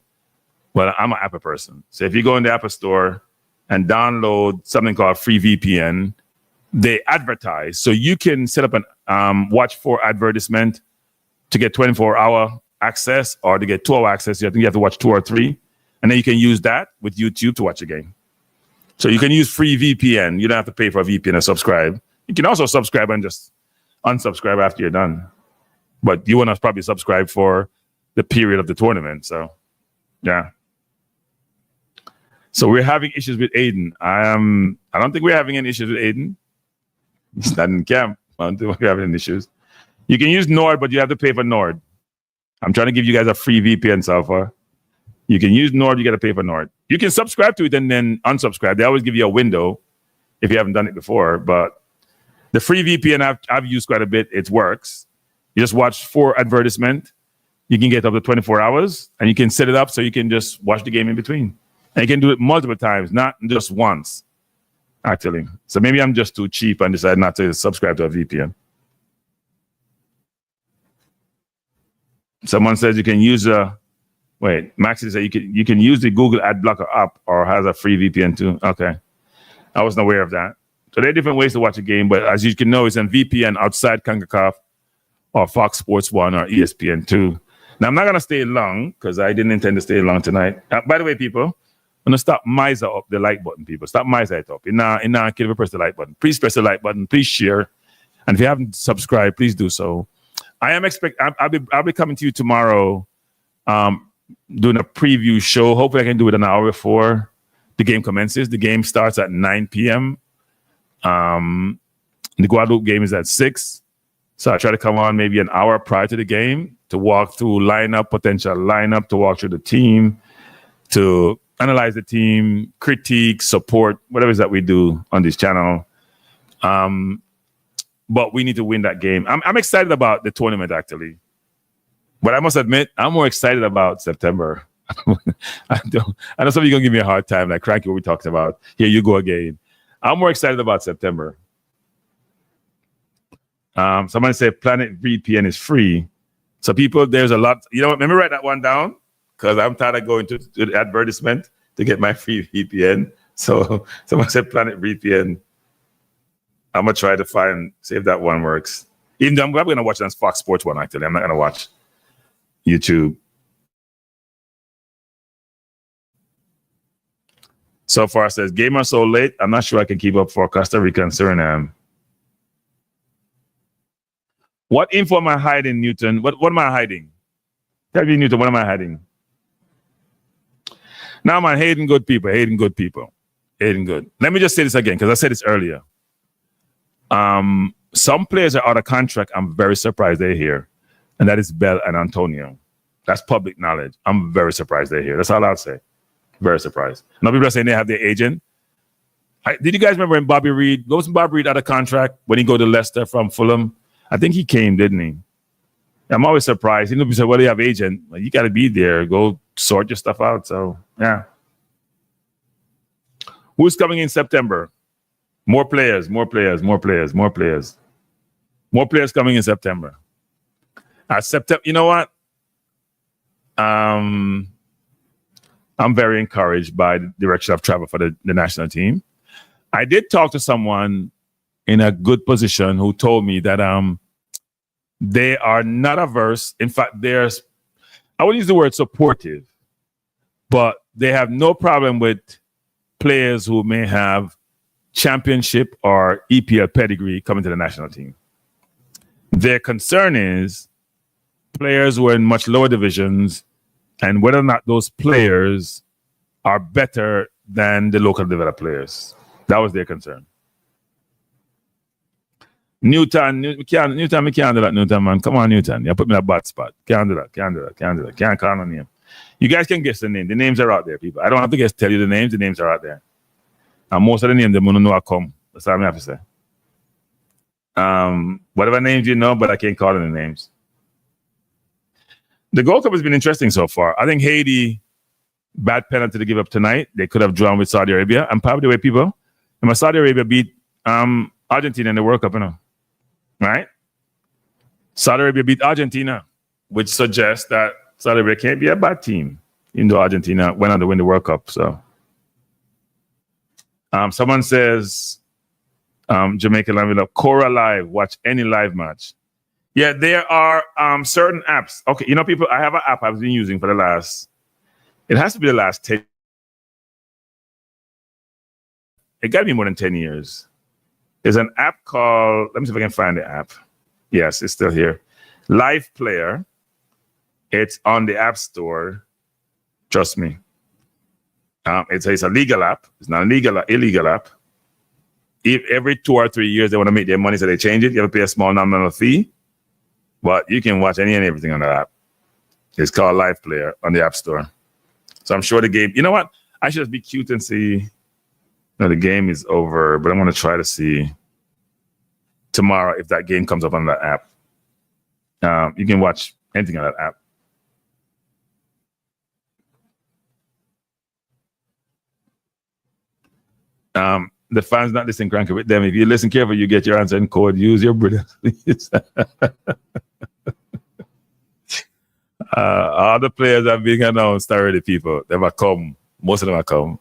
well, I'm an Apple person. So if you go in the Apple Store and download something called free VPN, they advertise. So you can set up an watch for advertisement to get 24-hour access or to get 2-hour access, I think you have to watch 2 or 3. And then you can use that with YouTube to watch a game. So you can use free VPN. You don't have to pay for a VPN or subscribe. You can also subscribe and just unsubscribe after you're done. But you want to probably subscribe for the period of the tournament. So, yeah. So we're having issues with Hayden. I don't think we're having any issues with Hayden. He's not in camp. I don't think we're having any issues. You can use Nord, but you have to pay for Nord. I'm trying to give you guys a free VPN so far. You can use Nord, you got to pay for Nord. You can subscribe to it and then unsubscribe. They always give you a window if you haven't done it before. But the free VPN I've used quite a bit. It works. You just watch 4 advertisements. You can get up to 24 hours, and you can set it up so you can just watch the game in between. And you can do it multiple times, not just once, actually. So maybe I'm just too cheap and decided not to subscribe to a VPN. Someone says you can use Max said you can use the Google Ad Blocker app or has a free VPN too. Okay. I wasn't aware of that. So there are different ways to watch a game, but as you can know, it's on VPN outside Concacaf or Fox Sports 1 or ESPN 2. Now, I'm not going to stay long because I didn't intend to stay long tonight. By the way, people, I'm going to stop miser up the like button, people. Stop miser it up. Can't press the like button. Please press the like button. Please share. And if you haven't subscribed, please do so. I'll be coming to you tomorrow doing a preview show. Hopefully I can do it an hour before the game commences. The game starts at 9 p.m. The Guadeloupe game is at 6. So I try to come on maybe an hour prior to the game to walk through potential lineup, to walk through the team, to analyze the team, critique, support, whatever it is that we do on this channel. But we need to win that game. I'm excited about the tournament, actually. But I must admit, I'm more excited about September. I know some of you are going to give me a hard time, like Cranky, what we talked about. Here you go again. I'm more excited about September. Someone said Planet VPN is free. So people, there's a lot. You know what? Let me write that one down because I'm tired of going to the advertisement to get my free VPN. So someone said Planet VPN. I'm going to try to see if that one works. Even though I'm probably going to watch it on Fox Sports 1, actually. I'm not going to watch YouTube. So far, it says, gamer so late, I'm not sure I can keep up for Costa Rica and Suriname. What info am I hiding, Newton? What am I hiding? Tell me, Newton, what am I hiding? Now, man, Hayden good people. Hayden good people. Hayden good. Let me just say this again, because I said this earlier. Some players are out of contract. I'm very surprised they're here. And that is Bell and Antonio. That's public knowledge. I'm very surprised they're here. That's all I'll say. Very surprised. Now people are saying they have their agent. Did you guys remember when Bobby Reed, wasn't Bobby Reed out of contract when he go to Leicester from Fulham? I think he came, didn't he? I'm always surprised. He said, well, you have agent. Well, you got to be there. Go sort your stuff out. So, yeah. Who's coming in September? More players, more players, more players, more players. More players coming in September. September, you know what? I'm very encouraged by the direction of travel for the national team. I did talk to someone in a good position who told me that they are not averse. In fact, I would use the word supportive, but they have no problem with players who may have championship or EPL pedigree coming to the national team. Their concern is players who are in much lower divisions and whether or not those players are better than the local developed players. That was their concern. Newton, we can't do that, Newton, man. Come on, Newton. You put me in a bad spot. Can't do that. Can't call on him. You guys can guess the name. The names are out there, people. I don't have to tell you the names. The names are out there. And most of the names, they don't know I come. That's all I have to say. Whatever names you know, but I can't call them the names. The Gold Cup has been interesting so far. I think Haiti, bad penalty to give up tonight. They could have drawn with Saudi Arabia. And probably the way people, Saudi Arabia beat Argentina in the World Cup, right? Saudi Arabia beat Argentina, which suggests that Saudi Arabia can't be a bad team, even though Argentina went on to win the World Cup. So, someone says, Jamaica Live, Cora Live, watch any live match. Yeah, there are certain apps. Okay, you know, people, I have an app I've been using for the last, it has to be the last 10. It got to be more than 10 years. There's an app called, let me see if I can find the app. Yes, it's still here. Live Player. It's on the App Store. Trust me. It's a legal app. It's not an illegal app. If every 2 or 3 years they want to make their money, so they change it. You have to pay a small nominal fee. But you can watch any and everything on that app. It's called Live Player on the App Store. So I'm sure the game, you know what? I should just be cute and see. No, the game is over, but I'm going to try to see tomorrow if that game comes up on that app. You can watch anything on that app. The fans not listening cranky with them. If you listen carefully, you get your answer in code. Use your brilliance, please. All the players are being announced already, people. They have come. Most of them have come.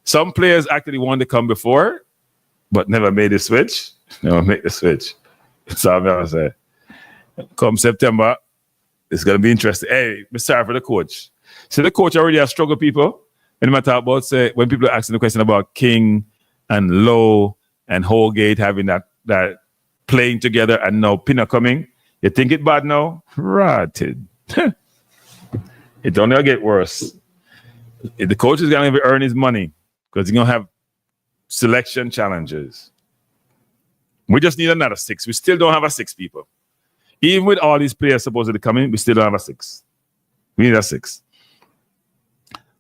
Some players actually wanted to come before, but never made the switch. Never make the switch. That's all I'm going to say. Come September, it's going to be interesting. Hey, I'm sorry for the coach. So the coach already has struggled, people. When I talk about, say, when people are asking the question about King and Lowe and Holgate having that playing together and now Pinner coming, you think it bad now? Rotted. It only get worse. The coach is going to earn his money because he's going to have selection challenges. We just need another 6. We still don't have a 6, people. Even with all these players supposedly coming, we still don't have a 6. We need a 6.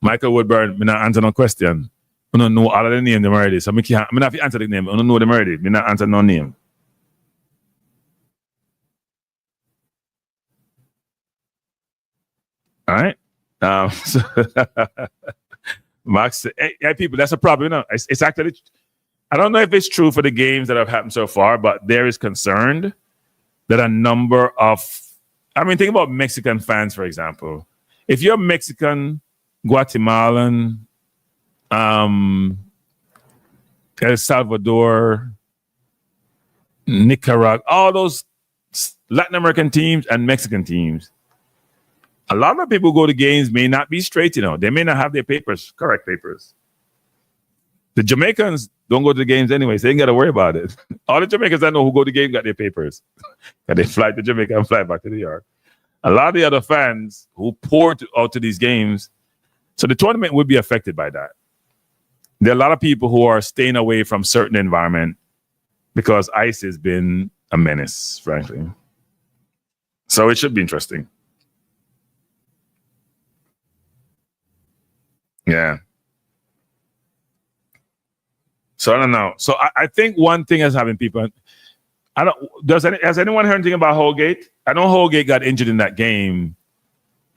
Michael Woodburn, me not answer no question. I don't know all of the name them already. So I not have to answer the name. I don't know them already. Me not answer no name. All right. So Max, hey, people, that's a problem. You know, it's actually, I don't know if it's true for the games that have happened so far, but there is concerned that a number of, think about Mexican fans, for example. If you're Mexican, Guatemalan, El Salvador, Nicaragua, all those Latin American teams and Mexican teams, a lot of people who go to games may not be straight, you know. They may not have their papers, correct papers. The Jamaicans don't go to the games anyway, so they ain't got to worry about it. All the Jamaicans I know who go to the game got their papers. And they fly to Jamaica and fly back to New York. A lot of the other fans who pour out to these games, so the tournament would be affected by that. There are a lot of people who are staying away from certain environment because ICE has been a menace, frankly. So it should be interesting. Yeah. So I don't know. So I think one thing is having people. Has anyone heard anything about Holgate? I know Holgate got injured in that game.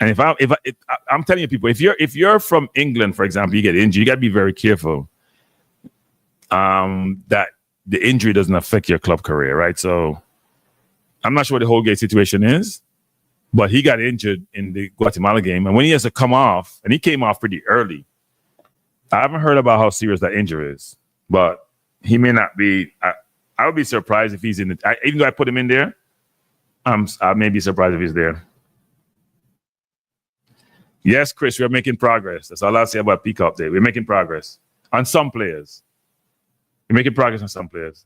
And if I'm telling you, people, if you're from England, for example, you get injured, you got to be very careful that the injury doesn't affect your club career, right? So I'm not sure what the Holgate situation is, but he got injured in the Guatemala game, and when he has to come off, and he came off pretty early. I haven't heard about how serious that injury is, but he may not be. I would be surprised if he's in it. Even though I put him in there, I may be surprised if he's there. Yes, Chris, we're making progress. That's all I'll say about Peacock Day. We're making progress on some players. We're making progress on some players.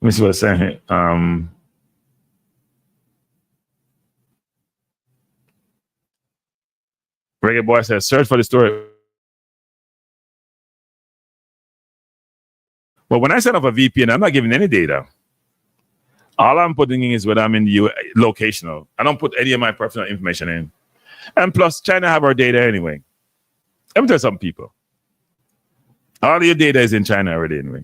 Let me see what it's saying here. Reggae Boyz says, search for the story. Well, when I set up a VPN, I'm not giving any data. All I'm putting in is when I'm in the locational. I don't put any of my personal information in. And plus, China have our data anyway. Let me tell some people. All your data is in China already anyway.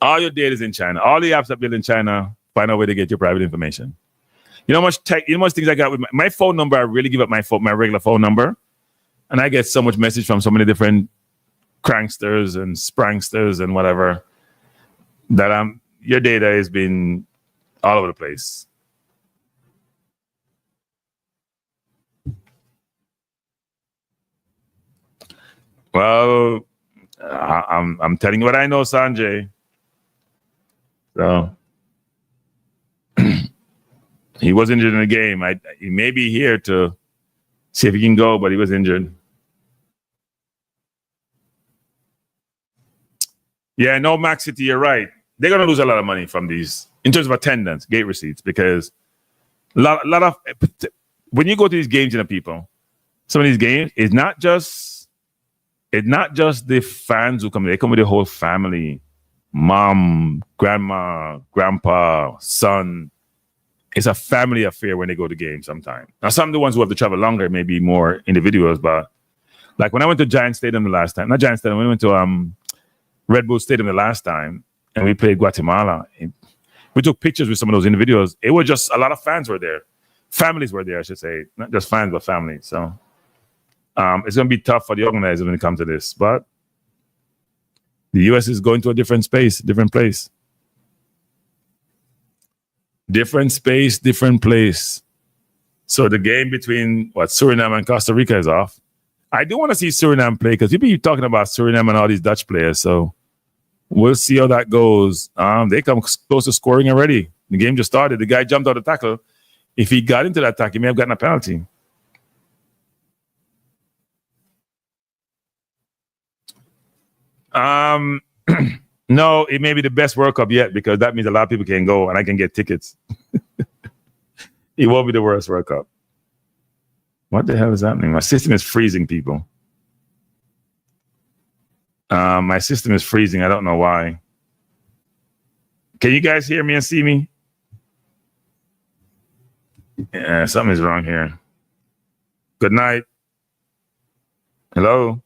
All your data is in China. All the apps are built in China. Find a way to get your private information. You know how much tech, you know how much things I got with my phone number. I really give up my regular phone number. And I get so much message from so many different cranksters and spranksters and whatever that your data has been all over the place. Well, I'm telling you what I know, Sanjay. So he was injured in the game. He may be here to see if he can go, but he was injured. Yeah, no, Max City, you're right. They're going to lose a lot of money from these in terms of attendance, gate receipts, because a lot of when you go to these games, people, some of these games, it's not just the fans who come. They come with the whole family, mom, grandma, grandpa, son. It's a family affair when they go to games sometimes. Now, some of the ones who have to travel longer may be more individuals, but like when I went to Giant Stadium the last time, not Giant Stadium, we went to Red Bull Stadium the last time, and we played Guatemala. We took pictures with some of those individuals. It was just a lot of fans were there. Families were there, I should say. Not just fans, but families. So it's going to be tough for the organizers when it comes to this. But the U.S. is going to a different space, different place. Different space, different place. So the game between Suriname and Costa Rica is off. I do want to see Suriname play because people keep talking about Suriname and all these Dutch players. So we'll see how that goes. They come close to scoring already. The game just started. The guy jumped out of the tackle. If he got into that tackle, he may have gotten a penalty. No, it may be the best World Cup yet because that means a lot of people can go and I can get tickets. It won't be the worst World Cup. What the hell is happening? My system is freezing, people. My system is freezing. I don't know why. Can you guys hear me and see me? Yeah, something is wrong here. Good night. Hello?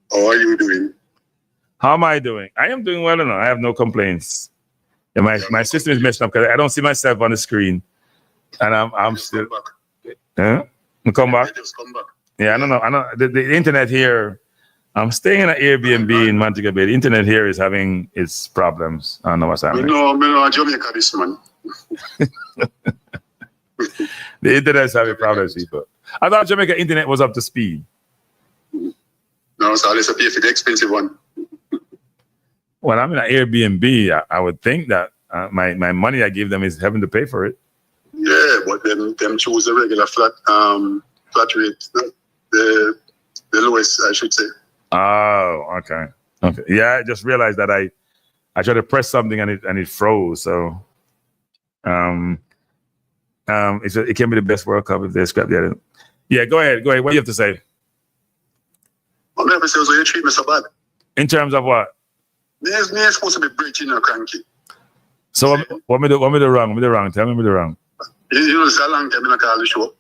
How are you doing? How am I doing? I am doing well enough. I have no complaints. And my system is messed up because I don't see myself on the screen. And I'm still. Huh? Come back? Just come back. Yeah, I don't know. The internet here. I'm staying in an Airbnb in Montego Bay. The internet here is having its problems. I don't know what's happening. No, Jamaica this man. The internet is having problems, people. I thought Jamaica internet was up to speed. No, so let's pay for the expensive one. Well, I'm in an Airbnb. I would think that my money I give them is having to pay for it. Yeah, but them choose the regular flat rate, the lowest, I should say. Oh, okay. Yeah, I just realized that I tried to press something and it froze. So, it can be the best World Cup if they scrap the other. Yeah, go ahead. What do you have to say? Well, never say you treat me so bad. In terms of what? Me supposed to be breaching or cranky. So what me do wrong? Tell me what me do wrong. You know, it's a long time I call the show.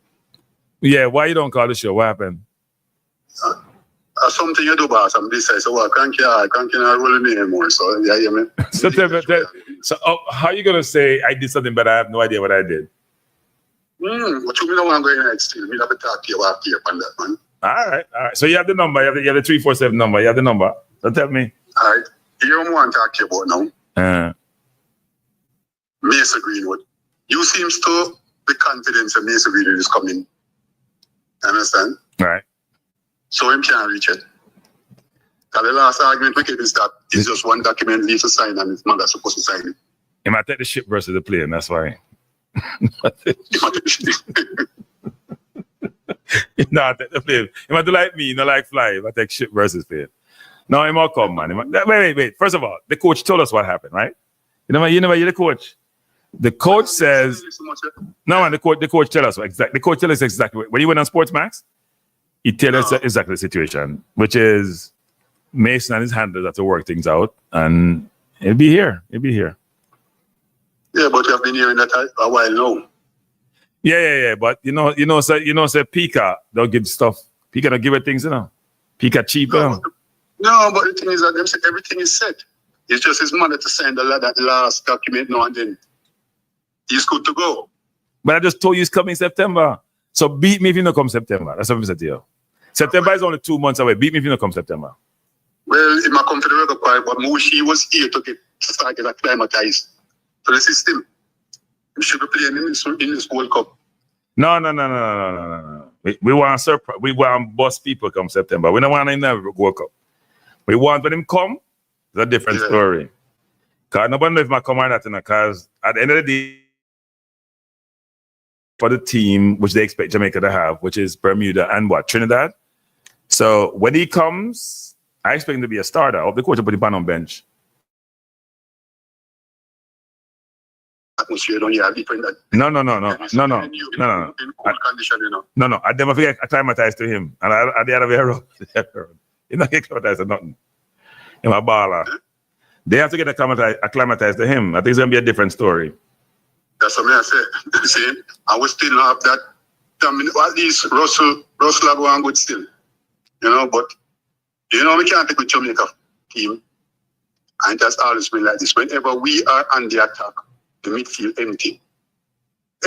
Yeah, why you don't call the show? What happened? Something you do, boss. I'm this side. So what? Cranky not rolling me anymore. So yeah, you mean. So how you gonna say I did something but I have no idea what I did? But you don't want to go in next still. Me have to talk to you after you on that, man. All right. So you have the number. You have the 347 number. You have the number. So tell me. All right. You don't want to talk to you about now. Mason Greenwood. You seems to be confident that Mason Greenwood is coming. Understand? Right. So him can't reach it. Because the last argument we get is that it's just one document leaves to sign and his mother's supposed to sign it. He might take the ship versus the plane. That's why. No, I take the plane. He might do like me, not like fly. I take ship versus plane. No, he might come, man. Wait. First of all, the coach told us what happened, right? You're the coach. The coach says no, man. The coach tell us exactly. The coach tell us exactly when he went on Sports Max. He tell us exactly the situation, which is Mason and his handlers have to work things out, and it'll be here. Yeah, but you have been hearing that a while now. Yeah. But you know, say Pika don't give stuff. Pika don't give it things, Pika cheap, No, but the thing is that them say everything is set. It's just his mother to sign that last document now and then. he's good to go. But I just told you he's coming September. So beat me if you don't come September. That's what I said to you. September is only 2 months away. Beat me if you don't come September. Well, if I come for the Reggae Boyz, but he was here to get started acclimatized to the system. We should be playing in this World Cup. No. We want surprise. We want boss people come September. We don't want him to World Cup. We want when him come. It's a different story. Cause nobody knows if I come or not, because at the end of the day, for the team which they expect Jamaica to have, which is Bermuda and Trinidad. So when he comes, I expect him to be a starter. I hope the coach will put him on bench. Atmosphere, don't you have different? No. In cool condition, you know. No. I never get acclimatized to him, and I the other way around. He's not get acclimatized to nothing. He's a baller. They have to get acclimatized to him. I think it's gonna be a different story. That's what I said. See, I will still have that. I mean, at least Russell have one good still, you know. But you know, we can't take with Jamaica team, and that's always been like this. Whenever we are on the attack, the midfield empty.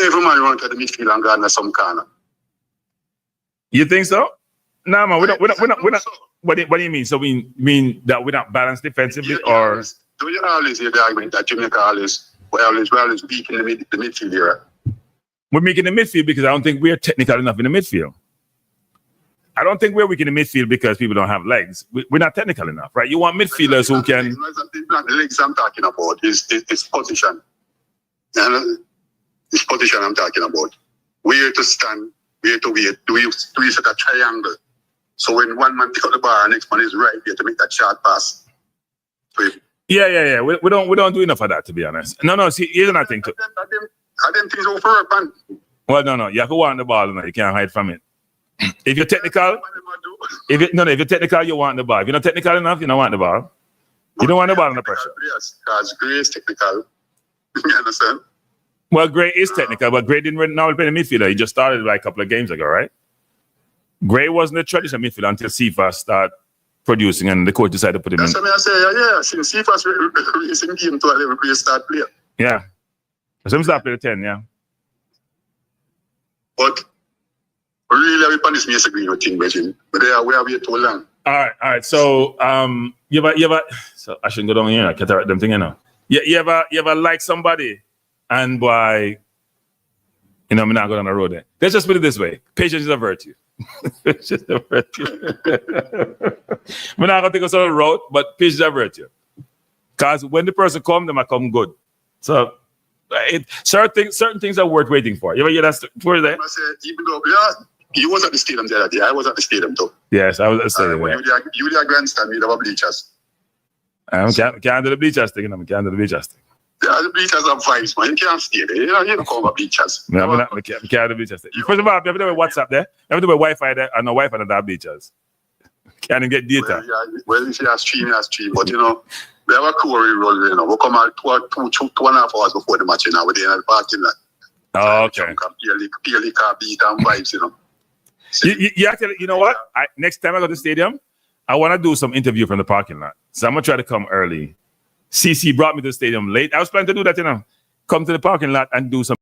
Every man run to the midfield and go under some corner. You think so? No, man. We're not. What do you mean? So we mean that we're not balanced defensively, or do you always hear the argument that Jamaica we're always weak in the midfield era? We're making the midfield because I don't think we're technical enough in the midfield. I don't think we're weak in the midfield because people don't have legs. We're not technical enough, right? You want midfielders who can. It's not the legs I'm talking about. It's position. And it's position I'm talking about. Where to stand, where to wait. Do you set a triangle? So when one man pick up the bar, next man is right there to make that short pass. Yeah. We don't do enough of that, to be honest. No. See, here's another thing too. I them things over work, man. Well, no. You have to want the ball, you can't hide from it. If you're technical, if you're technical, you want the ball. If you're not technical enough, you don't want the ball. You don't want the ball under pressure. Yes, because Gray is technical. You understand? Well, Gray is technical, but Gray didn't now play the midfielder. He just started like a couple of games ago, right? Gray wasn't a traditional midfielder until Cephas started producing, and the coach decided to put him in. That's what I say. Since Cephas releasing game to a level where start playing. Yeah. So him start play the 10, yeah. But really, we punish me disagree with thing, Reggie. But we are too long. All right. So you ever so I shouldn't go down here. I can't write them thing, you know. You ever like somebody and by I'm not going on the road there. Let's just put it this way. Patience is a virtue. It's just a virtue. We're not gonna take us on the road, but patience is a virtue. Because when the person comes, they might come good. So certain things are worth waiting for. You ever hear that story there? I said, even though you was at the stadium the other day. I was at the stadium too. Yes, I was at the stadium. You were a grandstand, you have bleachers. I can't do the bleachers thing, I can't do the bleachers thing. Yeah, the bleachers have vibes, man. You can't stay there. You don't call the bleachers. No, I can't do the bleachers thing. First of all, you have to do WhatsApp there. You have to do Wi-Fi there, and no Wi-Fi on that bleachers. Can't even get data. Well, if you have stream, but we have a crew we roll, we come out 2.5 hours before the match, we're there in the parking lot. Oh, okay. Purely car beat and vibes, You actually, you know what? Next time I go to the stadium, I want to do some interview from the parking lot. So I'm going to try to come early. CC brought me to the stadium late. I was planning to do that, come to the parking lot and do some